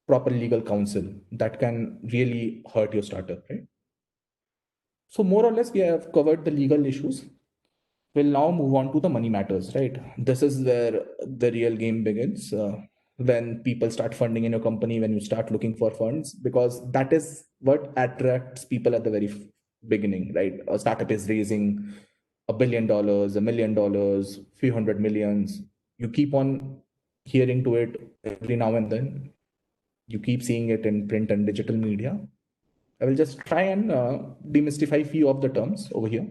B: proper legal counsel, that can really hurt your startup, right? So more or less, we have covered the legal issues. We'll now move on to the money matters, right? This is where the real game begins. When people start funding in your company, when you start looking for funds, because that is what attracts people at the very beginning, right? A startup is raising $1 billion, $1 million, few hundred millions. You keep on hearing to it every now and then. You keep seeing it in print and digital media. I will just try and demystify few of the terms over here.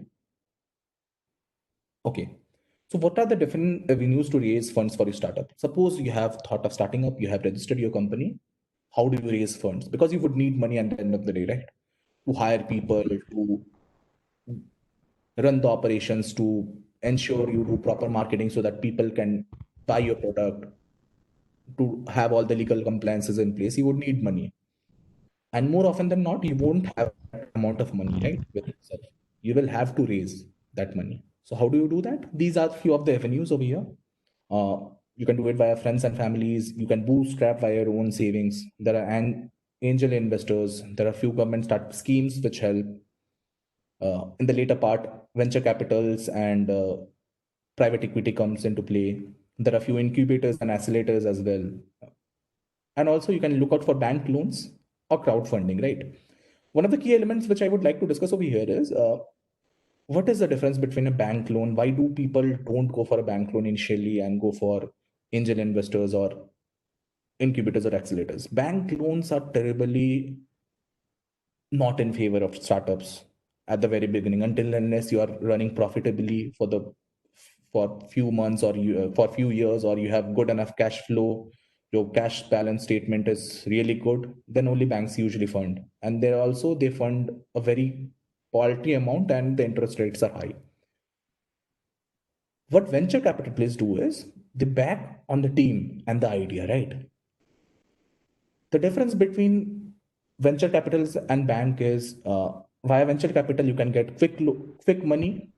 B: Okay. So what are the different avenues to raise funds for your startup? Suppose you have thought of starting up, you have registered your company. How do you raise funds? Because you would need money at the end of the day, right? To hire people, to run the operations, to ensure you do proper marketing so that people can buy your product, to have all the legal compliances in place. You would need money. And more often than not, you won't have that amount of money, right? With yourself. You will have to raise that money. So how do you do that? These are few of the avenues over here. You can do it via friends and families. You can bootstrap via your own savings. There are angel investors. There are few government start schemes which help. In the later part, venture capitals and private equity comes into play. There are few incubators and accelerators as well. And also you can look out for bank loans or crowdfunding, right? One of the key elements which I would like to discuss over here is what is the difference between a bank loan? Why do people don't go for a bank loan initially and go for angel investors or incubators or accelerators? Bank loans are terribly not in favor of startups at the very beginning, until unless you are running profitably for few months or for few years, or you have good enough cash flow, your cash balance statement is really good, then only banks usually fund. And they fund a very paltry amount and the interest rates are high. What venture capitalists do is they back on the team and the idea, right? The difference between venture capitals and bank is via venture capital, you can get quick money,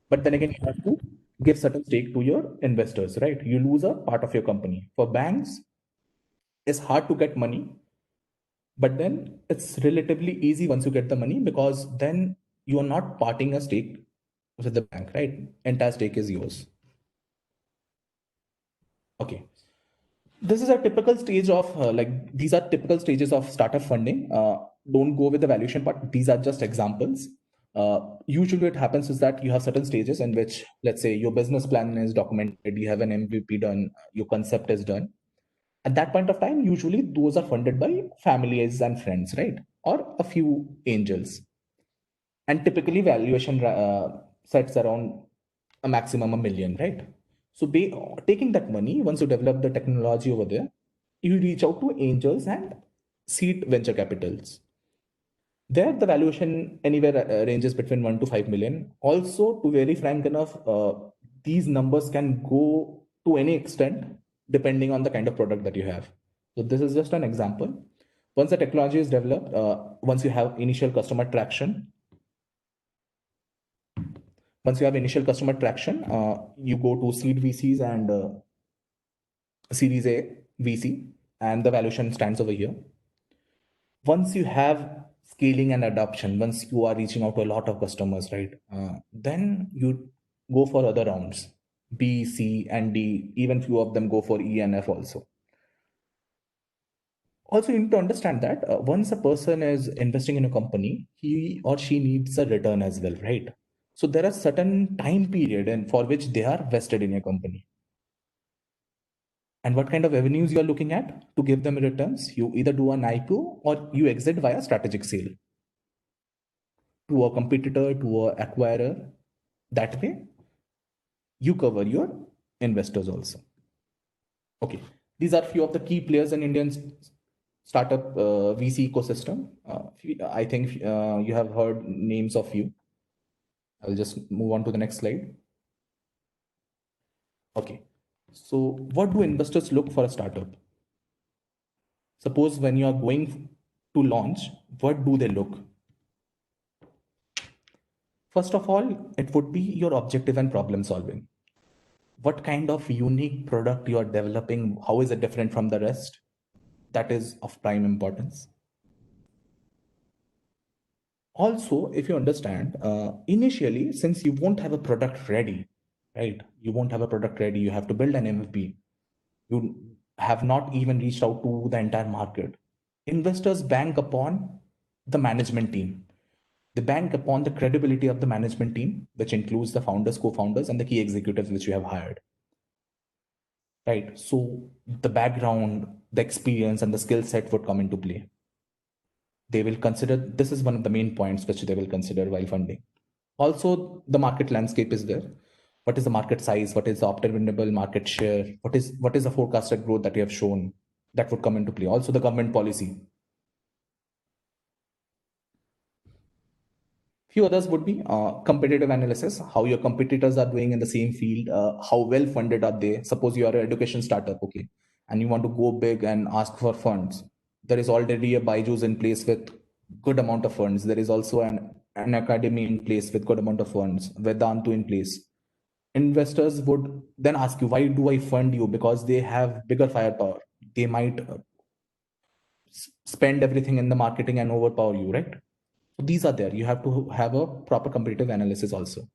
B: but then again, you have to give certain stake to your investors, right? You lose a part of your company. For banks, it's hard to get money, but then it's relatively easy once you get the money, because then you are not parting a stake with the bank, right? Entire stake is yours. Okay. This is a typical stage of these are typical stages of startup funding. Don't go with the valuation part. These are just examples. Usually what happens is that you have certain stages in which, let's say, your business plan is documented, you have an MVP done, your concept is done. At that point of time, usually those are funded by families and friends, right? Or a few angels. And typically valuation sets around a maximum a million, right? So taking that money, once you develop the technology over there, you reach out to angels and seed venture capitals. There, the valuation anywhere ranges between 1 to 5 million. Also, to very frank enough, these numbers can go to any extent depending on the kind of product that you have. So this is just an example. Once the technology is developed, once you have initial customer traction, you go to seed VCs and Series A VC, and the valuation stands over here. Once you have scaling and adoption, once you are reaching out to a lot of customers, right, then you go for other rounds, B, C, and D. Even few of them go for E and F also. Also, you need to understand that once a person is investing in a company, he or she needs a return as well, right? So there are certain time period and for which they are vested in a company. And what kind of avenues you are looking at to give them returns? You either do an IPO or you exit via strategic sale to a competitor, to a acquirer. That way, you cover your investors also. Okay, these are few of the key players in Indian startup VC ecosystem. I think you have heard names of few. I'll just move on to the next slide. Okay, so what do investors look for a startup? Suppose when you are going to launch, what do they look? First of all, it would be your objective and problem solving. What kind of unique product you are developing? How is it different from the rest? That is of prime importance. Also, if you understand, initially, since you won't have a product ready, right? You won't have a product ready. You have to build an MVP. You have not even reached out to the entire market. Investors bank upon the management team. They bank upon the credibility of the management team, which includes the founders, co-founders, and the key executives which you have hired. Right. So the background, the experience, and the skill set would come into play. They will consider this is one of the main points which they will consider while funding. Also, the market landscape is there. What is the market size? What is the obtainable market share? What is the forecasted growth that you have shown? That would come into play. Also, the government policy. Few others would be competitive analysis, how your competitors are doing in the same field, how well funded are they. Suppose you are an education startup, okay, and you want to go big and ask for funds. There is already a Byju's in place with good amount of funds. There is also an academy in place with good amount of funds, Vedantu in place. Investors would then ask you, why do I fund you? Because they have bigger firepower. They might spend everything in the marketing and overpower you, right? So these are there. You have to have a proper competitive analysis also.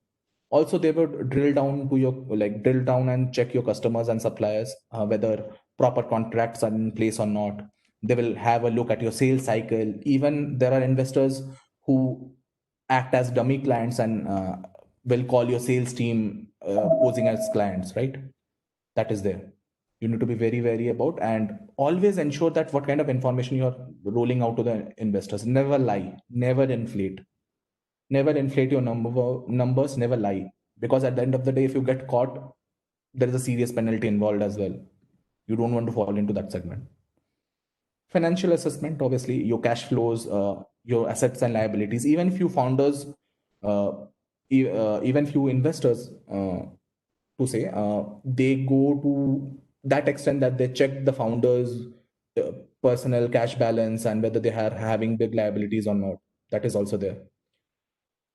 B: Also, they would drill down and check your customers and suppliers, whether proper contracts are in place or not. They will have a look at your sales cycle. Even there are investors who act as dummy clients and will call your sales team posing as clients, right? That is there. You need to be very, very about and always ensure that what kind of information you're rolling out to the investors. Never lie, never inflate your numbers, never lie. Because at the end of the day, if you get caught, there is a serious penalty involved as well. You don't want to fall into that segment. Financial assessment, obviously, your cash flows, your assets and liabilities, even few founders, even few investors, to say, they go to that extent that they check the founders' personal cash balance and whether they are having big liabilities or not. That is also there.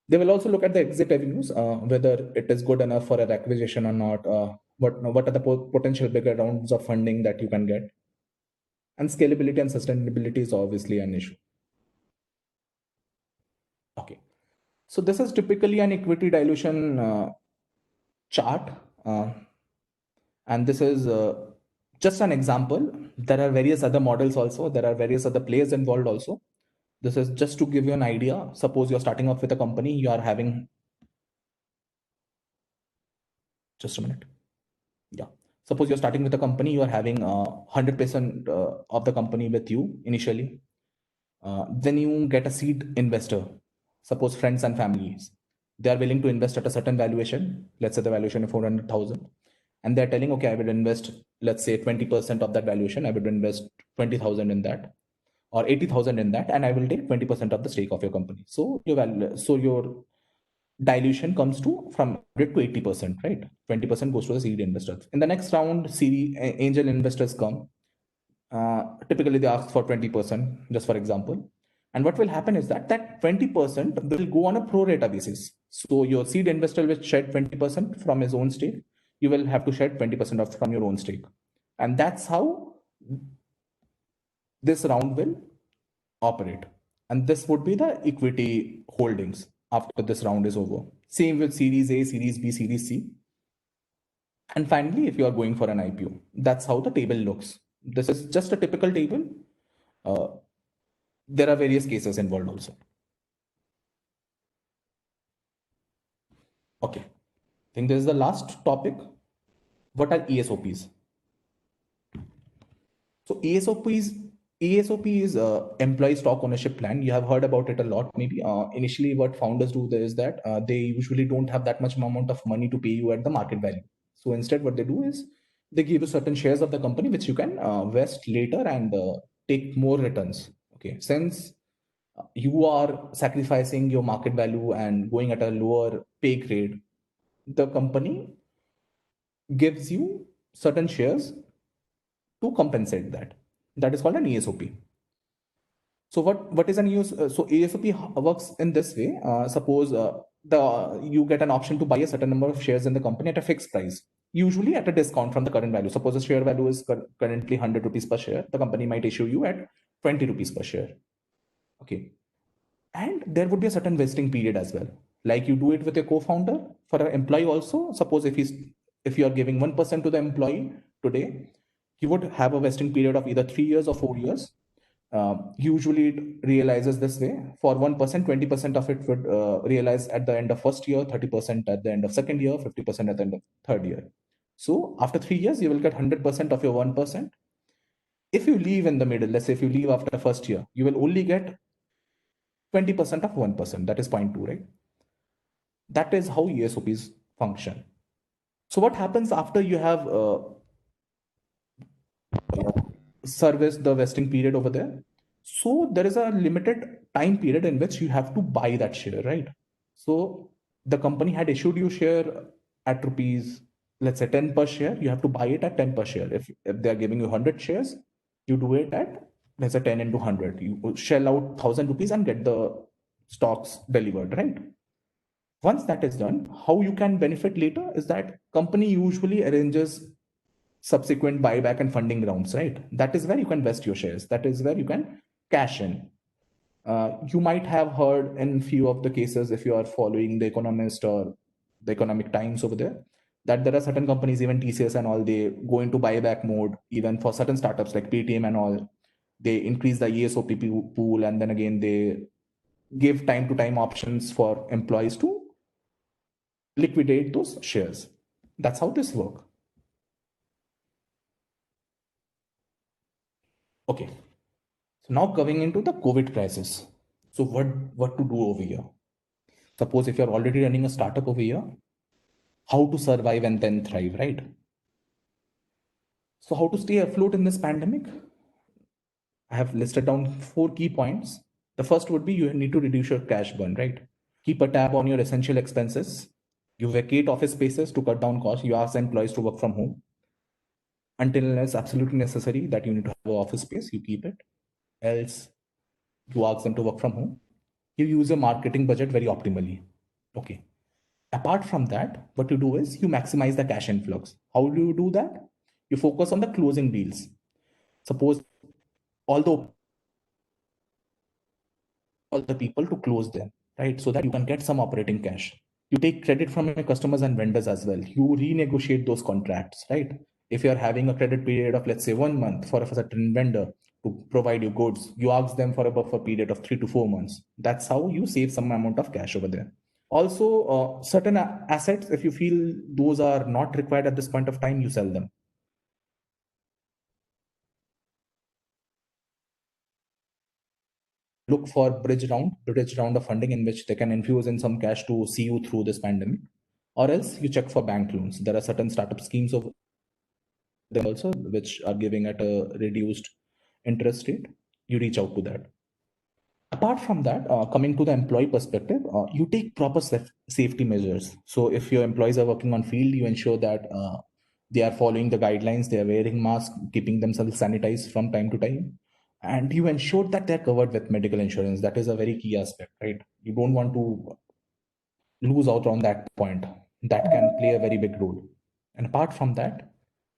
B: They will also look at the exit avenues, whether it is good enough for an acquisition or not. What are the potential bigger rounds of funding that you can get? And scalability and sustainability is obviously an issue. Okay, so this is typically an equity dilution chart, and this is just an example. There are various other models also. There are various other players involved also. This is just to give you an idea. Suppose you're starting off with a company, you are having, just a minute. Yeah. Suppose you're starting with a company, you are having 100% of the company with you initially. Then you get a seed investor, suppose friends and families. They are willing to invest at a certain valuation. Let's say the valuation of 400,000. And they're telling, okay, I will invest, let's say 20% of that valuation. I would invest 20,000 in that or 80,000 in that, and I will take 20% of the stake of your company. So your dilution comes to from 100 to 80%, right? 20% goes to the seed investors. In the next round, angel investors come. Typically, they ask for 20%, just for example. And what will happen is that 20% will go on a pro rata basis. So your seed investor will shed 20% from his own stake. You will have to shed 20% of from your own stake. And that's how this round will operate. And this would be the equity holdings after this round is over. Same with Series A, Series B, Series C. And finally, if you are going for an IPO, that's how the table looks. This is just a typical table. There are various cases involved also. Okay, I think this is the last topic. What are ESOPs? So ESOP is employee stock ownership plan. You have heard about it a lot, maybe. Initially, what founders do is that they usually don't have that much amount of money to pay you at the market value. So instead, what they do is they give you certain shares of the company, which you can vest later and take more returns. Okay, since you are sacrificing your market value and going at a lower pay grade, the company gives you certain shares to compensate that. That is called an ESOP. So what is an ESOP? So ESOP works in this way. Suppose you get an option to buy a certain number of shares in the company at a fixed price, usually at a discount from the current value. Suppose the share value is currently 100 rupees per share. The company might issue you at 20 rupees per share. Okay. And there would be a certain vesting period as well. Like you do it with your co-founder. For an employee also, suppose if you are giving 1% to the employee today, you would have a vesting period of either 3 years or 4 years. Usually it realizes this way. For 1%, 20% of it would realize at the end of first year, 30% at the end of second year, 50% at the end of third year. So after 3 years, you will get 100% of your 1%. If you leave in the middle, let's say if you leave after the first year, you will only get 20% of 1%. That is 0.2, right? That is how ESOPs function. So what happens after you have serviced the vesting period over there? So there is a limited time period in which you have to buy that share, right? So the company had issued you share at rupees, let's say 10 per share. You have to buy it at 10 per share. If they are giving you 100 shares, you do it at, let's say 10 into 100. You shell out 1,000 rupees and get the stocks delivered, right? Once that is done, how you can benefit later is that company usually arranges subsequent buyback and funding rounds, right? That is where you can vest your shares. That is where you can cash in. You might have heard in few of the cases, if you are following The Economist or the Economic Times over there, that there are certain companies, even TCS and all, they go into buyback mode. Even for certain startups like Paytm and all, they increase the ESOP pool, and then again they give time to time options for employees to liquidate those shares. That's how this works. Okay, so now coming into the COVID crisis. So what to do over here? Suppose if you're already running a startup over here, how to survive and then thrive, right? So how to stay afloat in this pandemic? I have listed down 4 key points. The first would be you need to reduce your cash burn, right? Keep a tab on your essential expenses. You vacate office spaces to cut down costs. You ask employees to work from home. Until it's absolutely necessary that you need to have an office space, you keep it. Else, you ask them to work from home. You use your marketing budget very optimally. Okay. Apart from that, what you do is you maximize the cash influx. How do you do that? You focus on the closing deals. Suppose although all the people to close them, right? So that you can get some operating cash. You take credit from your customers and vendors as well. You renegotiate those contracts, right? If you're having a credit period of, let's say, 1 month for a certain vendor to provide you goods, you ask them for a buffer period of 3 to 4 months. That's how you save some amount of cash over there. Also, certain assets, if you feel those are not required at this point of time, you sell them. look for bridge round of funding in which they can infuse in some cash to see you through this pandemic, or else you check for bank loans. There are certain startup schemes of them also which are giving at a reduced interest rate. You reach out to that. Apart from that, coming to the employee perspective, you take proper safety measures. So if your employees are working on field, you ensure that they are following the guidelines, they are wearing masks, keeping themselves sanitized from time to time, and you ensure that they're covered with medical insurance. That is a very key aspect, right? You don't want to lose out on that point. That can play a very big role. And apart from that,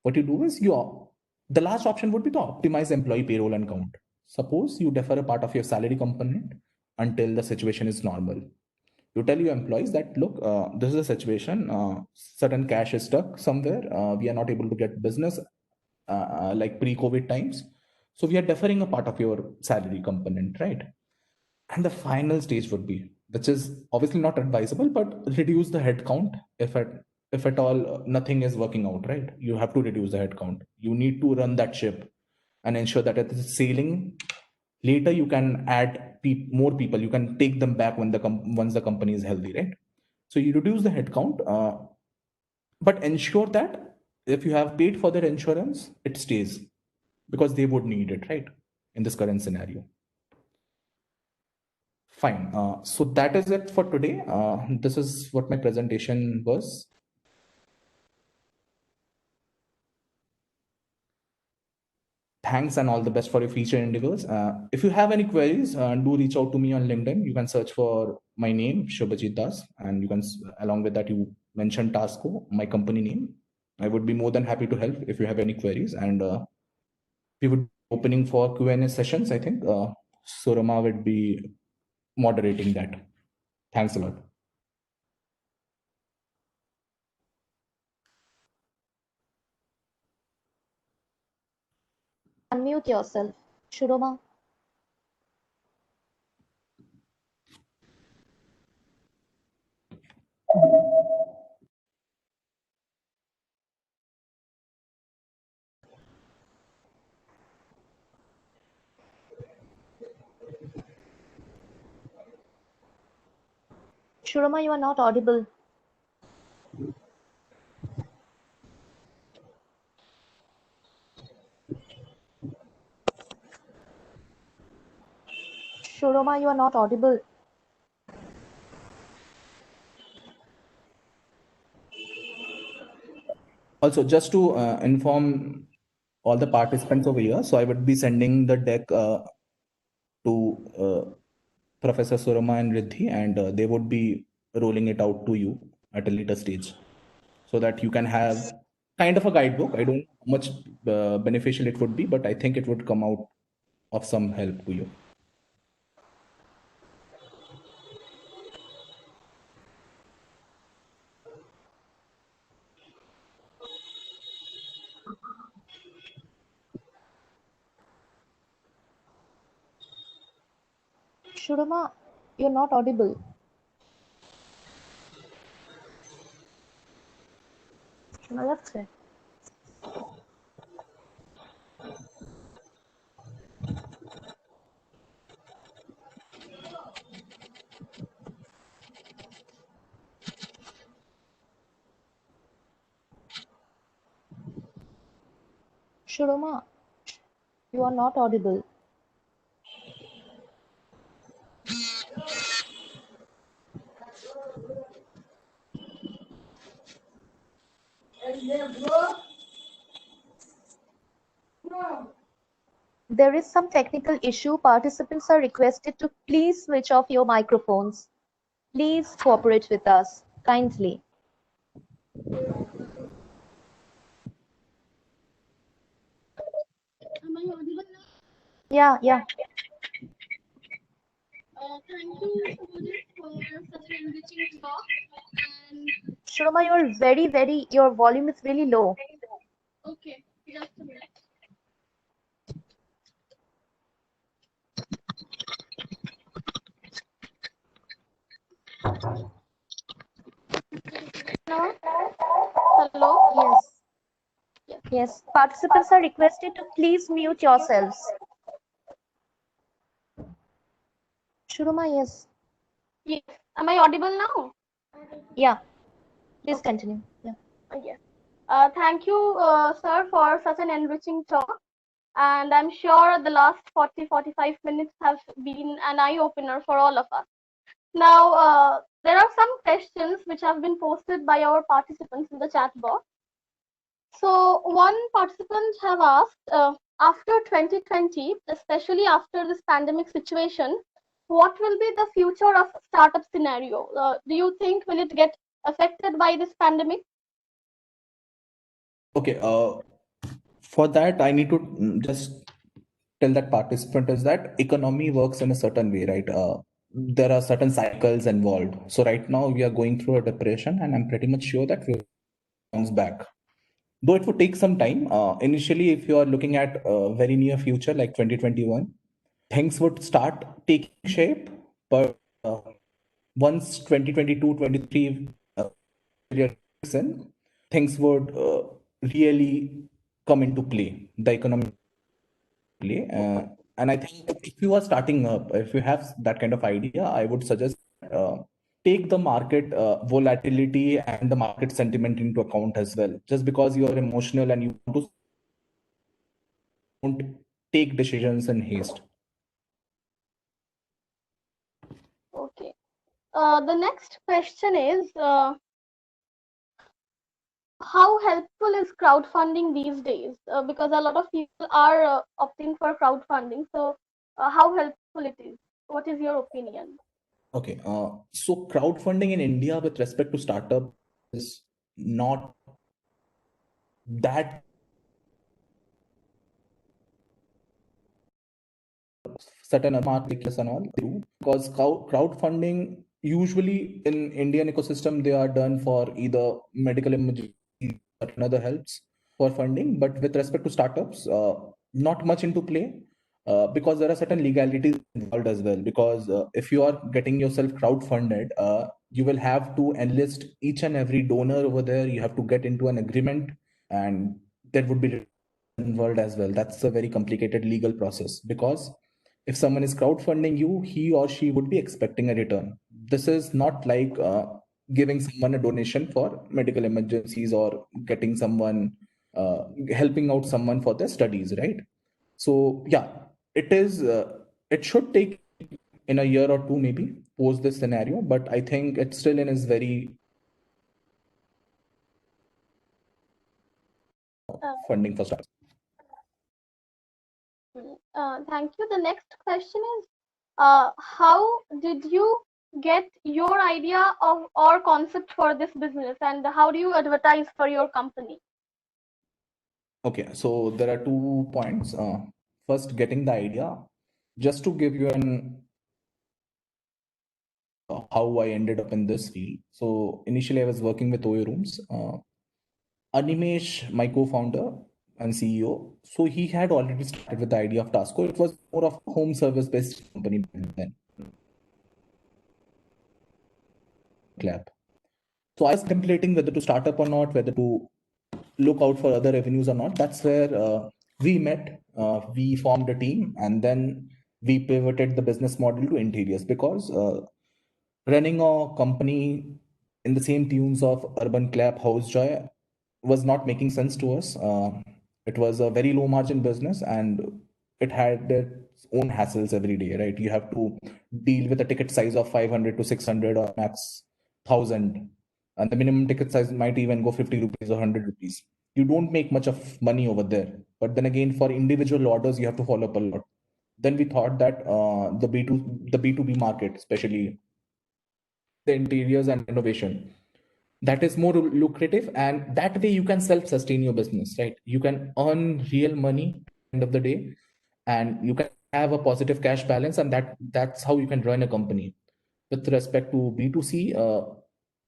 B: what you do is the last option would be to optimize employee payroll and count. Suppose you defer a part of your salary component until the situation is normal. You tell your employees that, look, this is a situation, certain cash is stuck somewhere, we are not able to get business like pre-COVID times. So we are deferring a part of your salary component, right? And the final stage would be, which is obviously not advisable, but reduce the head count if at all nothing is working out, right? You have to reduce the head count. You need to run that ship and ensure that it is sailing. Later, you can add more people. You can take them back once the company is healthy, right? So you reduce the head count, but ensure that if you have paid for their insurance, it stays because they would need it, right? In this current scenario. Fine. So that is it for today. This is what my presentation was. Thanks and all the best for your future endeavors. If you have any queries, do reach out to me on LinkedIn. You can search for my name, Shubhajit Das, and you can, along with that, you mention Tasco, my company name. I would be more than happy to help if you have any queries. And we would be opening for Q&A sessions. I think Surama would be moderating that. Thanks a lot.
A: Unmute yourself, Shuroma. Shuroma, you are not audible. Shuroma, you are not audible.
B: Also, just to inform all the participants over here, so I would be sending the deck to Professor Surama and Riddhi, and they would be rolling it out to you at a later stage so that you can have kind of a guidebook. I don't know how much beneficial it would be, but I think it would come out of some help to you.
A: Shuroma, you're not audible. শোনা যাচ্ছে? Shuroma, you are not audible. There is some technical issue. Participants are requested to please switch off your microphones. Please cooperate with us kindly.
C: Am I audible now?
A: Yeah.
C: Thank you, Shubhajit, for such an enriching talk. And
A: Shuroma, your volume is really low.
C: okay, just a minute. Now? Hello?
A: Yes. Participants are requested to please mute yourselves. Shuruma, yes.
C: Yes. Am I audible now?
A: Yeah. Please continue. Yeah.
C: Yes. Thank you, sir, for such an enriching talk. And I'm sure the last 40-45 minutes have been an eye-opener for all of us. Now, there are some questions which have been posted by our participants in the chat box. So one participant have asked, after 2020, especially after this pandemic situation, what will be the future of startup scenario? Do you think will it get affected by this pandemic?
B: Okay, for that, I need to just tell that participant is that economy works in a certain way, right? There are certain cycles involved. So right now we are going through a depression, and I'm pretty much sure that we'll bounce back. Though it would take some time. Initially, if you are looking at a very near future, like 2021, things would start taking shape. But once 2022, 23 kicks in, things would really come into play. The economy play. And I think if you are starting up, if you have that kind of idea, I would suggest take the market volatility and the market sentiment into account as well. Just because you are emotional and you want to don't take decisions in haste.
C: Okay. The next question is, how helpful is crowdfunding these days? Because a lot of people are opting for crowdfunding. So, how helpful it is? What is your opinion?
B: Okay. So crowdfunding in India with respect to startup is not that certain markets and all do, because crowdfunding usually in Indian ecosystem they are done for either medical emergency or another helps for funding. But with respect to startups, not much into play, because there are certain legalities involved as well. Because if you are getting yourself crowdfunded, you will have to enlist each and every donor over there. You have to get into an agreement, and there would be involved as well. That's a very complicated legal process, because if someone is crowdfunding you, he or she would be expecting a return. This is not like giving someone a donation for medical emergencies or getting someone helping out someone for their studies, right? So yeah, it is it should take in a year or two maybe post this scenario, but I think it's still in its very funding for startups.
C: Thank you. The next question is, how did you get your idea of or concept for this business, and how do you advertise for your company?
B: Okay, so there are 2 points. First, getting the idea. Just to give you an how I ended up in this field. So initially, I was working with OYO Rooms. Animesh, my co-founder and CEO, so he had already started with the idea of Tasco. It was more of a home service-based company back then. Clap. So I was contemplating whether to start up or not, whether to look out for other revenues or not. That's where we met. We formed a team, and then we pivoted the business model to interiors, because running a company in the same tunes of Urban Clap, House Joy was not making sense to us. It was a very low margin business, and it had its own hassles every day, right? You have to deal with a ticket size of 500 to 600 or max 1000, and the minimum ticket size might even go 50 rupees or 100 rupees. You don't make much of money over there. But then again, for individual orders, you have to follow up a lot. Then we thought that the B2B market, especially the interiors and renovation, that is more lucrative, and that way you can self-sustain your business, right? You can earn real money at the end of the day, and you can have a positive cash balance, and that's how you can run a company. With respect to B2C,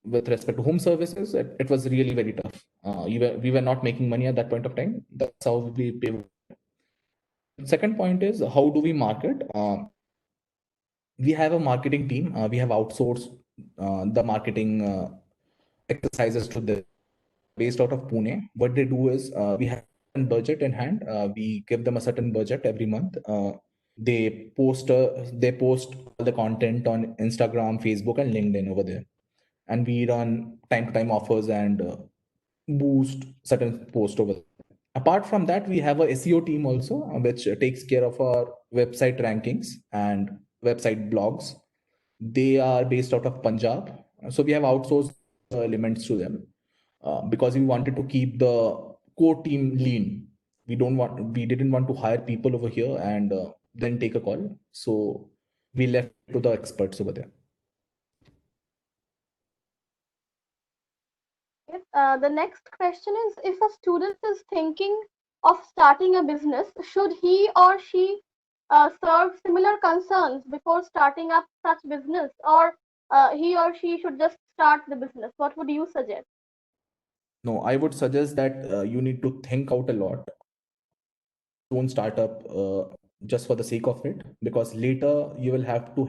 B: with respect to home services, it was really very tough. We were not making money at that point of time. That's how we pay. Second point is, how do we market? We have a marketing team. We have outsourced the marketing exercises to the based out of Pune. What they do is, we have a budget in hand. We give them a certain budget every month. They post all the content on Instagram, Facebook, and LinkedIn over there, and we run time to time offers and boost certain posts over there. Apart from that, we have a SEO team also, which takes care of our website rankings and website blogs. They are based out of Punjab, so we have outsourced elements to them because we wanted to keep the core team lean. We didn't want to hire people over here and then take a call. So we left to the experts over there.
C: The next question is, if a student is thinking of starting a business, should he or she serve similar concerns before starting up such business, or he or she should just start the business? What would you suggest?
B: No, I would suggest that you need to think out a lot. Don't start up just for the sake of it, because later you have to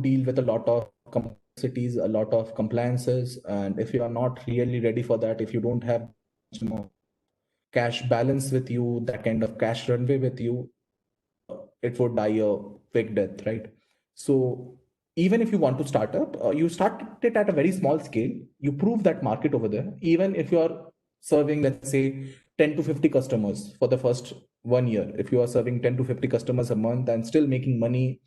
B: deal with a lot of complexities, a lot of compliances, and if you are not really ready for that, if you don't have cash balance with you, that kind of cash runway with you, it would die a quick death, right? So even if you want to start up, you start it at a very small scale. You prove that market over there. Even if you are serving, let's say, 10 to 50 customers for the first 1 year, if you are serving 10 to 50 customers a month and still making money,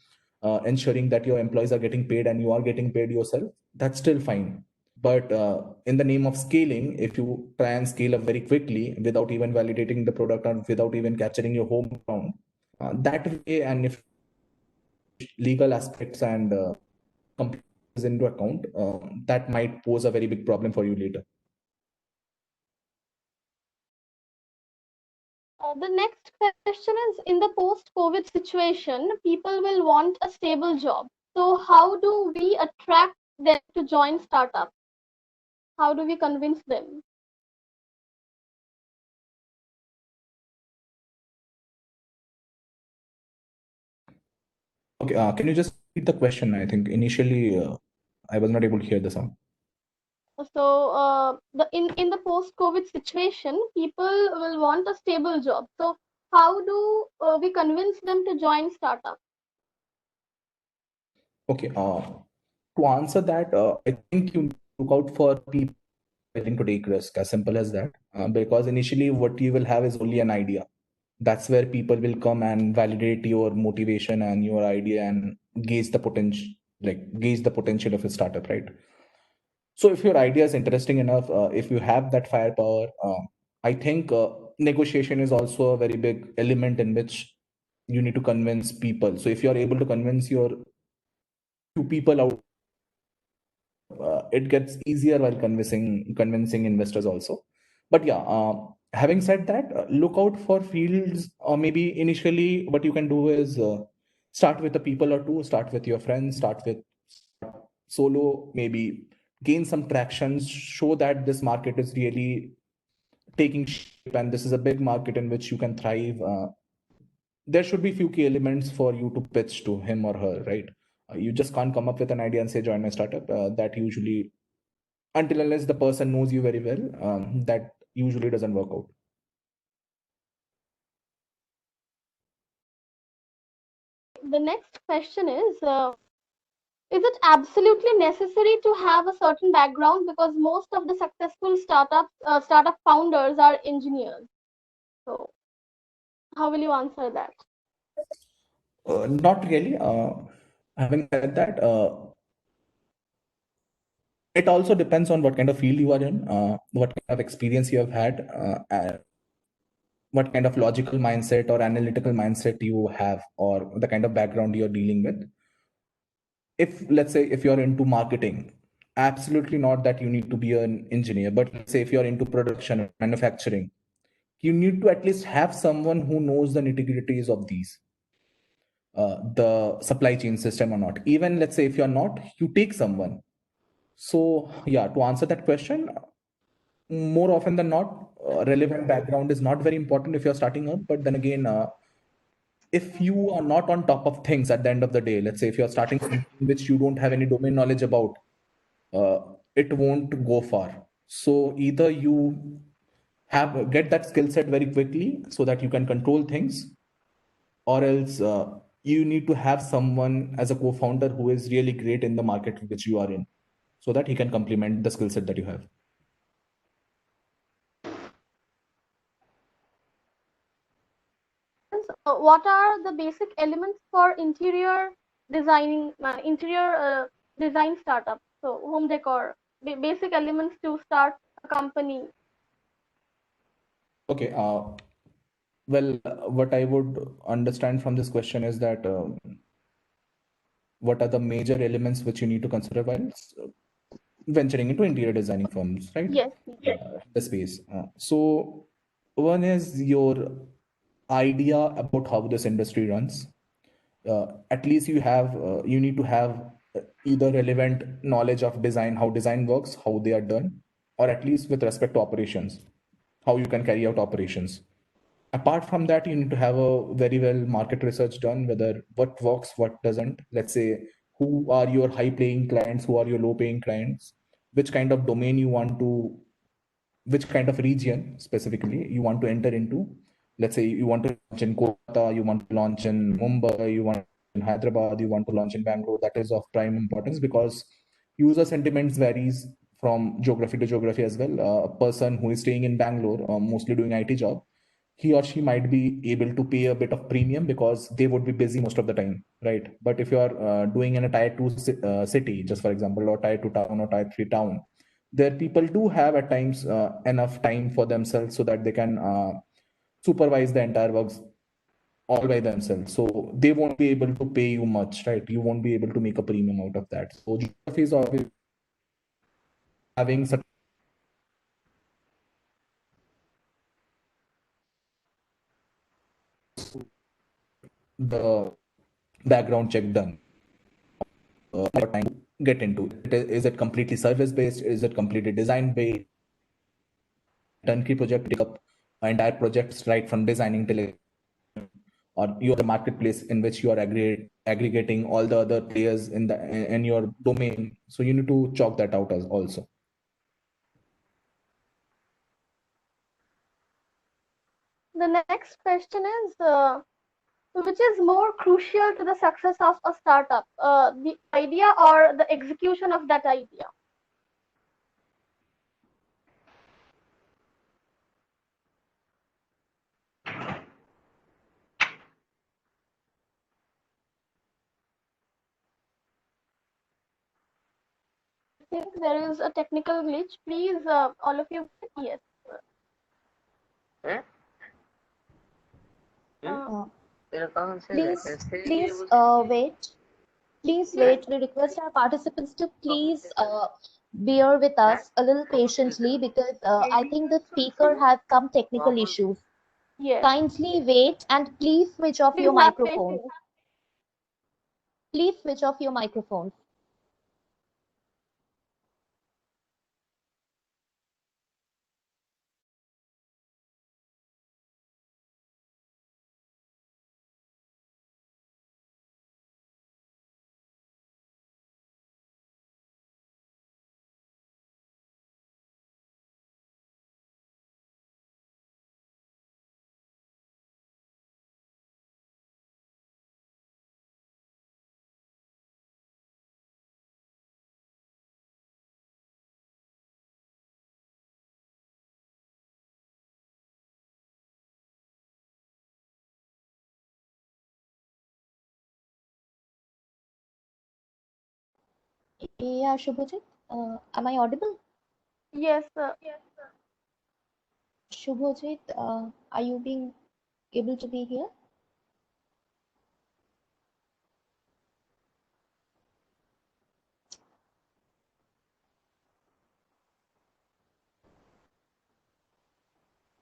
B: ensuring that your employees are getting paid and you are getting paid yourself, that's still fine. But in the name of scaling, if you try and scale up very quickly without even validating the product or without even capturing your home ground, that way, and if legal aspects and compliance into account, that might pose a very big problem for you later.
C: The next question is, in the post-COVID situation, people will want a stable job. So how do we attract them to join startup? How do we convince them?
B: Okay, can you just repeat the question? I think initially I was not able to hear the sound.
C: So in the post-COVID situation, people will want a stable job. So how do we convince them to join startup?
B: Okay, to answer that, I think you look out for people willing to take risk, as simple as that. Because initially, what you will have is only an idea. That's where people will come and validate your motivation and your idea and gauge the potential of a startup, right? So if your idea is interesting enough, if you have that firepower, I think negotiation is also a very big element in which you need to convince people. So if you are able to convince your two people out, it gets easier while convincing investors also. But yeah, having said that, look out for fields, or maybe initially what you can do is start with a people or two, start with your friends, start with solo, maybe gain some traction, show that this market is really taking shape and this is a big market in which you can thrive. There should be few key elements for you to pitch to him or her, right? You just can't come up with an idea and say join my startup. That usually, until unless the person knows you very well, that usually doesn't work out.
C: The next question is it absolutely necessary to have a certain background, because most of the successful startup founders are engineers? So how will you answer that?
B: Not really. Having said that, it also depends on what kind of field you are in, what kind of experience you have had, what kind of logical mindset or analytical mindset you have, or the kind of background you're dealing with. If, let's say, if you're into marketing, absolutely not that you need to be an engineer, but let's say if you're into production, manufacturing, you need to at least have someone who knows the nitty-gritties of these, the supply chain system or not. Even let's say if you're not, you take someone. So yeah, to answer that question, more often than not, relevant background is not very important if you're starting up. But then again, if you are not on top of things at the end of the day, let's say if you're starting something which you don't have any domain knowledge about, uh, it won't go far. So either you get that skill set very quickly so that you can control things, or else you need to have someone as a co-founder who is really great in the market which you are in, so that he can complement the skill set that you have.
C: What are the basic elements for interior designing, interior design startup? So home decor, basic elements to start a company.
B: Okay. Well, what I would understand from this question is that what are the major elements which you need to consider while venturing into interior designing firms, right?
C: Yes.
B: The space. So one is your idea about how this industry runs. At least you need to have either relevant knowledge of design, how design works, how they are done, or at least with respect to operations, how you can carry out operations. Apart from that, you need to have a very well market research done, whether what works, what doesn't. Let's say, who are your high paying clients, who are your low paying clients, which kind of domain you want to, which kind of region specifically you want to enter into. Let's say you want to launch in Kolkata, you want to launch in Mumbai, you want in Hyderabad, you want to launch in Bangalore. That is of prime importance because user sentiments varies from geography to geography as well. A person who is staying in Bangalore, mostly doing IT job, he or she might be able to pay a bit of premium because they would be busy most of the time, right? But if you are doing in a tier 2 city, just for example, or tier 2 town or tier 3 town, there people do have at times enough time for themselves so that they can supervise the entire works all by themselves, so they won't be able to pay you much, right? You won't be able to make a premium out of that. So geography is always having such the background check done. Time to get into it. Is it completely service based? Is it completely design based? Turnkey project, pick up entire projects right from designing till, or you are a marketplace in which you are aggregating all the other players in your domain. So you need to chalk that out as also.
C: The next question is, which is more crucial to the success of a startup, the idea or the execution of that idea? I think there is a technical glitch. Please, all of you, yes.
A: Uh,
D: Please,
A: please wait. Please wait. We request our participants to please bear with us a little patiently because I think the speaker has some technical issues.
C: Yes.
A: Kindly wait and please switch off
C: Please
A: your
C: have
A: microphone.
C: patience.
A: Please switch off your microphone. Yeah, Shubhajit, am I audible?
C: Yes.
A: Shubhajit, are you being able to be here?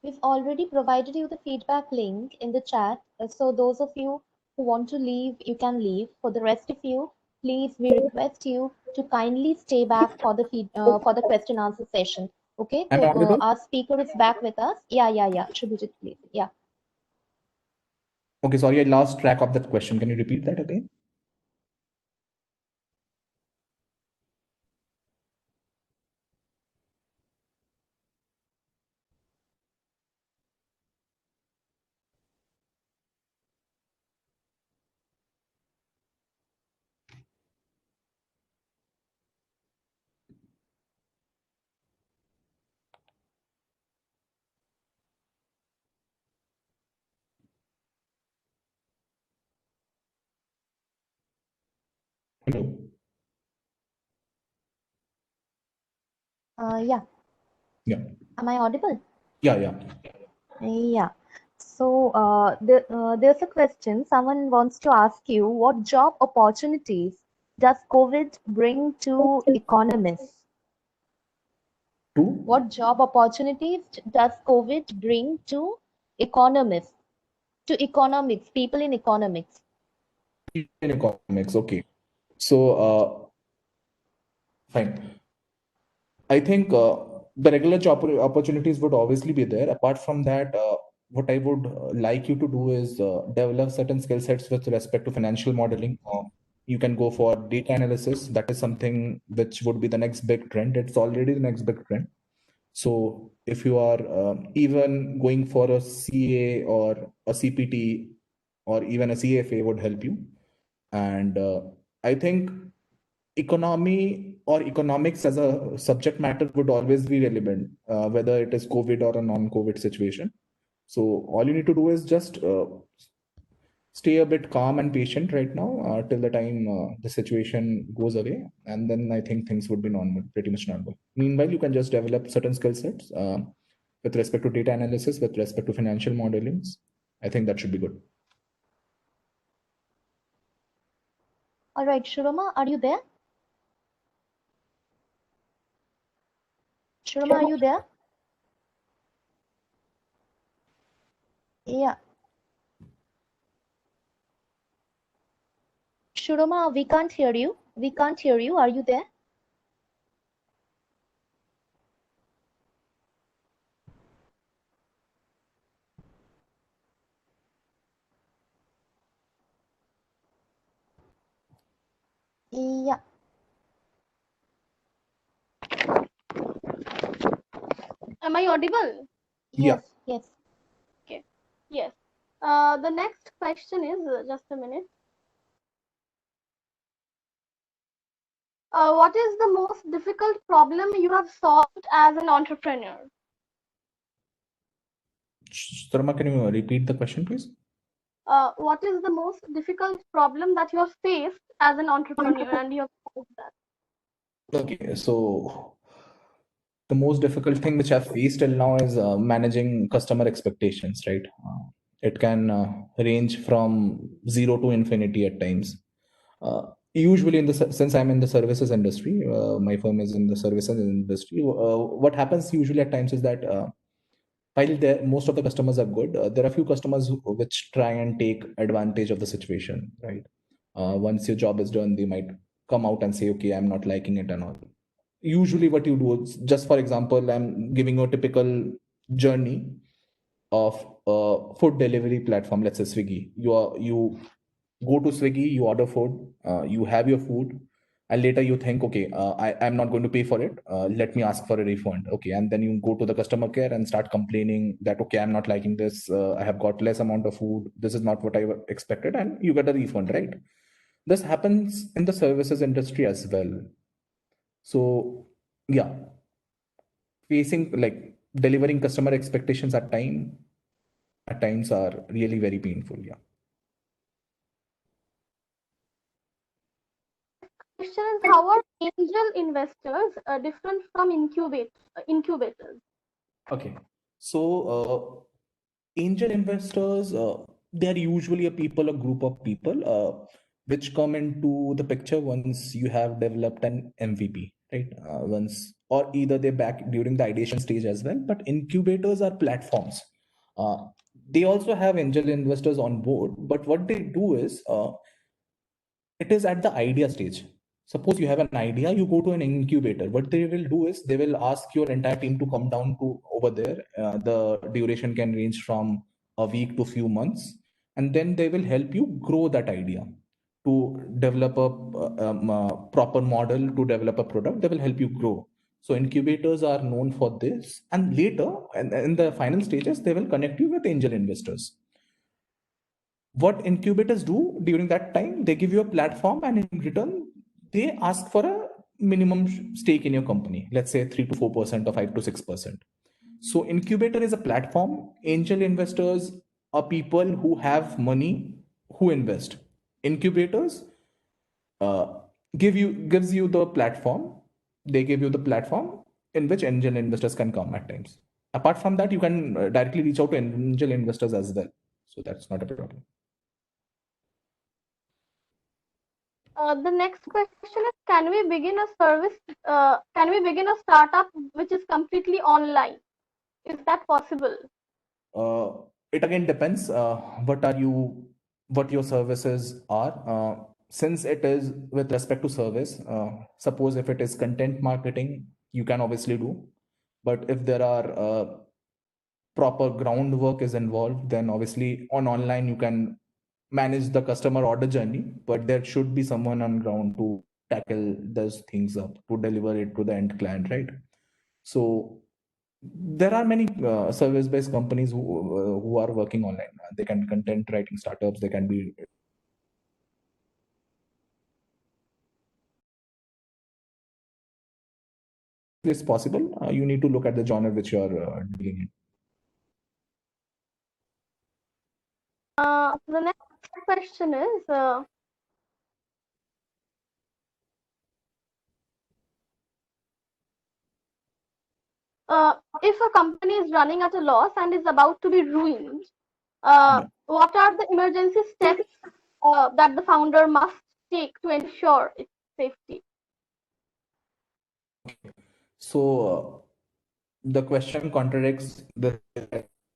A: We've already provided you the feedback link in the chat. So those of you who want to leave, you can leave. For the rest of you, please, we request you to kindly stay back for the for the question answer session. Okay,
B: Am I
A: so
B: audible?
A: our speaker is back with us. Yeah. Shubhajit, please. Yeah.
B: Okay, sorry, I lost track of that question. Can you repeat that again? Hello.
A: Yeah.
B: Yeah.
A: Am I audible?
B: Yeah.
A: Yeah. So there's a question. Someone wants to ask you, what job opportunities does COVID bring to economists?
B: Two.
A: What job opportunities does COVID bring to economists, people in economics?
B: In economics. Okay. So, fine. I think the regular job opportunities would obviously be there. Apart from that, what I would like you to do is develop certain skill sets with respect to financial modeling. You can go for data analysis. That is something which would be the next big trend. It's already the next big trend. So if you are even going for a CA or a CPT or even a CFA would help you. And I think economy or economics as a subject matter would always be relevant, whether it is COVID or a non-COVID situation. So all you need to do is just stay a bit calm and patient right now till the time the situation goes away, and then I think things would be normal, pretty much normal. Meanwhile, you can just develop certain skill sets with respect to data analysis, with respect to financial modelings. I think that should be good.
A: All right, Shurama, are you there? Shurama, are you there? Yeah. Shurama, we can't hear you. We can't hear you. Are you there? Yeah.
C: Am I audible?
B: Yeah.
A: Yes.
C: Okay. Yes. The next question is just a minute. What is the most difficult problem you have solved as an entrepreneur?
B: Sarma, can you repeat the question, please?
C: What is the most difficult problem that you have faced as an entrepreneur and you have solved that?
B: Okay, so the most difficult thing which I've faced till now is managing customer expectations, right? It can range from zero to infinity at times. Usually, since I'm in the services industry, my firm is in the services industry. What happens usually at times is that while most of the customers are good, there are few customers which try and take advantage of the situation, right? Once your job is done, they might come out and say, okay, I'm not liking it and all. Usually what you do is, just for example, I'm giving you a typical journey of a food delivery platform, let's say Swiggy. You go to Swiggy, you order food, you have your food, and later you think, okay, I'm not going to pay for it. Let me ask for a refund. Okay, and then you go to the customer care and start complaining that, okay, I'm not liking this. I have got less amount of food. This is not what I expected, and you get a refund, right? This happens in the services industry as well. So yeah, facing like delivering customer expectations at times are really very painful. Yeah.
C: Question is, how are angel investors different from incubators?
B: Okay. So angel investors, they are usually a group of people which come into the picture once you have developed an MVP, right? Once, or either they back during the ideation stage as well. But incubators are platforms. Uh, they also have angel investors on board, but what they do is it is at the idea stage. Suppose you have an idea, you go to an incubator. What they will do is they will ask your entire team to come down to over there. The duration can range from a week to few months, and then they will help you grow that idea to develop a proper model, to develop a product. They will help you grow. So incubators are known for this, and later, and in the final stages, they will connect you with angel investors. What incubators do during that time, they give you a platform, and in return they ask for a minimum stake in your company, let's say 3 to 4% or 5 to 6%. So incubator is a platform. Angel investors are people who have money, who invest. Incubators, gives you the platform. They give you the platform in which angel investors can come at times. Apart from that, you can directly reach out to angel investors as well. So that's not a problem.
C: The next question is, can we begin a service? Can we begin a startup which is completely online? Is that possible?
B: It again depends. What your services are. Since it is with respect to service, suppose if it is content marketing, you can obviously do. But if there are proper groundwork is involved, then obviously on online you can manage the customer order journey, but there should be someone on ground to tackle those things up to deliver it to the end client, right? So there are many service-based companies who are working online. They can be content writing startups. They can be it's possible. You need to look at the genre which you are dealing in.
C: The next question is, if a company is running at a loss and is about to be ruined, what are the emergency steps that the founder must take to ensure its safety?
B: So the question contradicts the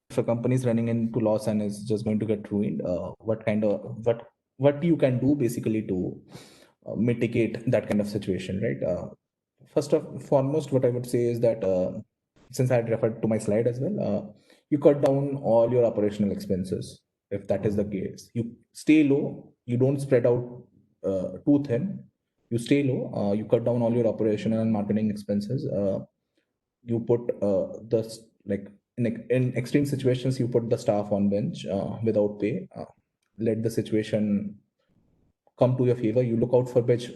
B: if a company is running into loss and is just going to get ruined, what you can do basically to mitigate that kind of situation, right? First of foremost, what I would say is that since I had referred to my slide as well, you cut down all your operational expenses. If that is the case, you stay low. You don't spread out too thin. You stay low. You cut down all your operational and marketing expenses. You put like in extreme situations, you put the staff on bench without pay. Let the situation come to your favor. You look out for which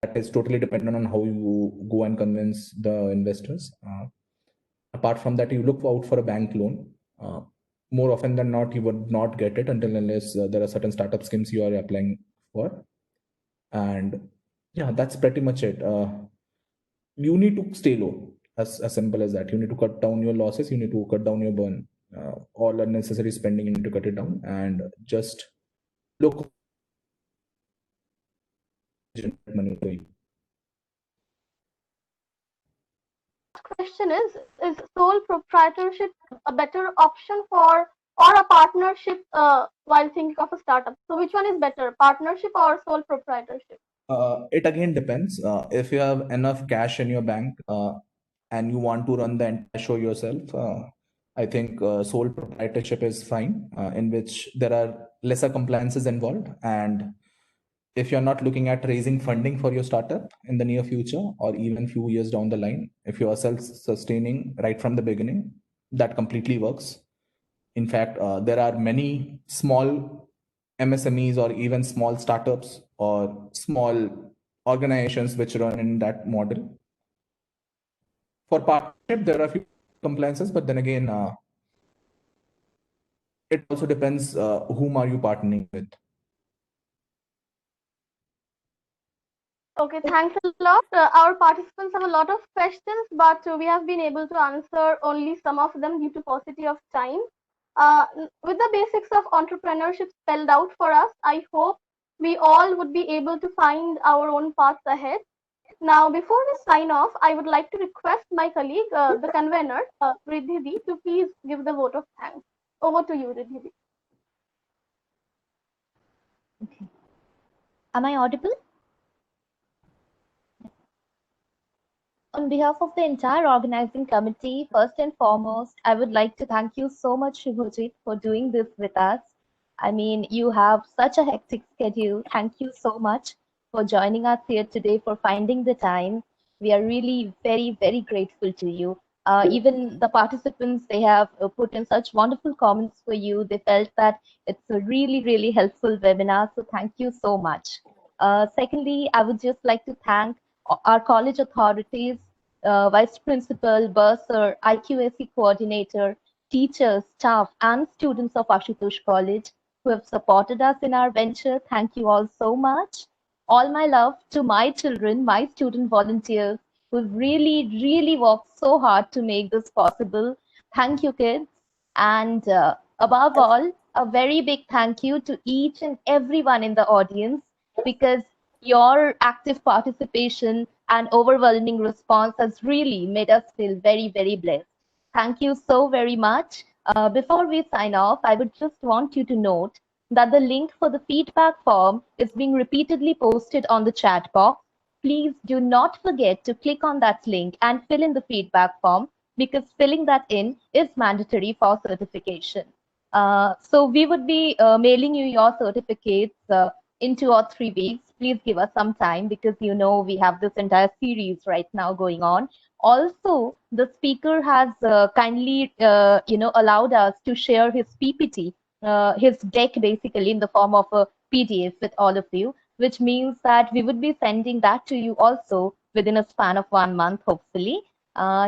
B: that is totally dependent on how you go and convince the investors. Apart from that, you look out for a bank loan. More often than not, you would not get it until unless there are certain startup schemes you are applying for. And yeah, that's pretty much it. You need to stay low, as simple as that. You need to cut down your losses. You need to cut down your burn. All unnecessary spending, you need to cut it down and just look money for you.
C: Question is sole proprietorship a better option or a partnership while thinking of a startup? So which one is better, partnership or sole proprietorship?
B: It again depends. If you have enough cash in your bank and you want to run the entire show yourself, I think sole proprietorship is fine, in which there are lesser compliances involved. And if you're not looking at raising funding for your startup in the near future or even few years down the line, if you are self-sustaining right from the beginning, that completely works. In fact, there are many small MSMEs or even small startups or small organizations which run in that model. For partnership, there are a few compliances, but then again, it also depends whom are you partnering with.
C: Okay, thanks a lot. Our participants have a lot of questions, but we have been able to answer only some of them due to paucity of time. With the basics of entrepreneurship spelled out for us, I hope we all would be able to find our own paths ahead. Now, before we sign off, I would like to request my colleague, the convener, Riddhi, to please give the vote of thanks. Over to you, Riddhi.
A: Okay. Am I audible? On behalf of the entire organizing committee, first and foremost, I would like to thank you so much, Shubhajit, for doing this with us. I mean, you have such a hectic schedule. Thank you so much for joining us here today, for finding the time. We are really very, very grateful to you. Even the participants, they have put in such wonderful comments for you. They felt that it's a really, really helpful webinar. So thank you so much. Secondly, I would just like to thank our college authorities, Vice Principal, Bursar, IQAC Coordinator, teachers, staff, and students of Ashutosh College who have supported us in our venture. Thank you all so much. All my love to my children, my student volunteers who've really worked so hard to make this possible. Thank you, kids. And above all, a very big thank you to each and everyone in the audience, because your active participation and overwhelming response has really made us feel very blessed. Thank you so very much. Before we sign off, I would just want you to note that the link for the feedback form is being repeatedly posted on the chat box. Please do not forget to click on that link and fill in the feedback form, because filling that in is mandatory for certification. So we would be mailing you your certificates in 2 or 3 weeks. Please give us some time, because you know we have this entire series right now going on. Also, the speaker has kindly allowed us to share his PPT, his deck basically in the form of a PDF with all of you, which means that we would be sending that to you also within a span of 1 month, hopefully.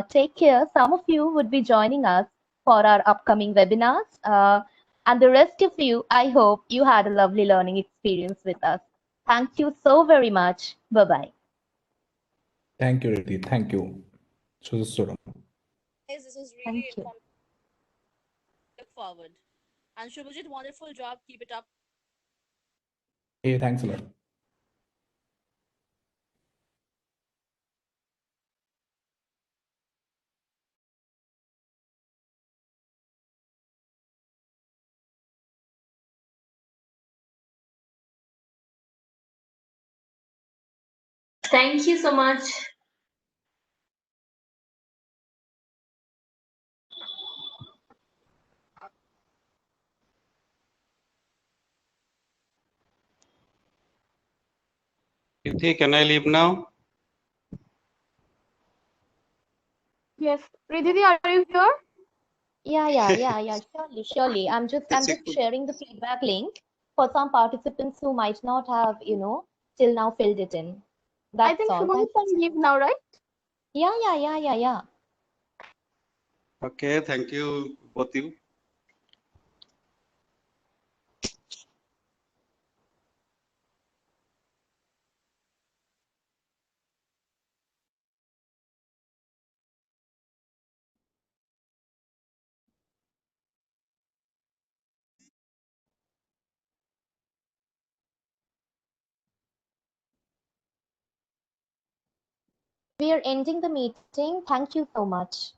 A: Take care. Some of you would be joining us for our upcoming webinars. And the rest of you, I hope you had a lovely learning experience with us. Thank you so very much. Bye-bye.
B: Thank you, Riddhi. Thank you. Sudasturam.
E: Guys, this was
A: Thank
E: really
A: you.
E: look forward. And Shubhajit, wonderful job. Keep it up.
B: Hey, thanks a lot.
F: Thank you so much.
G: Riddhi, can I leave now?
C: Yes. Ridhiti, are you here?
A: Yeah, surely. I'm just sharing the feedback link for some participants who might not have, till now filled it in.
C: I
A: That's
C: think
A: all.
C: Shubham
A: Thank
C: can
A: you.
C: leave now, right?
A: Yeah.
G: Okay, thank you, both you.
A: We are ending the meeting. Thank you so much.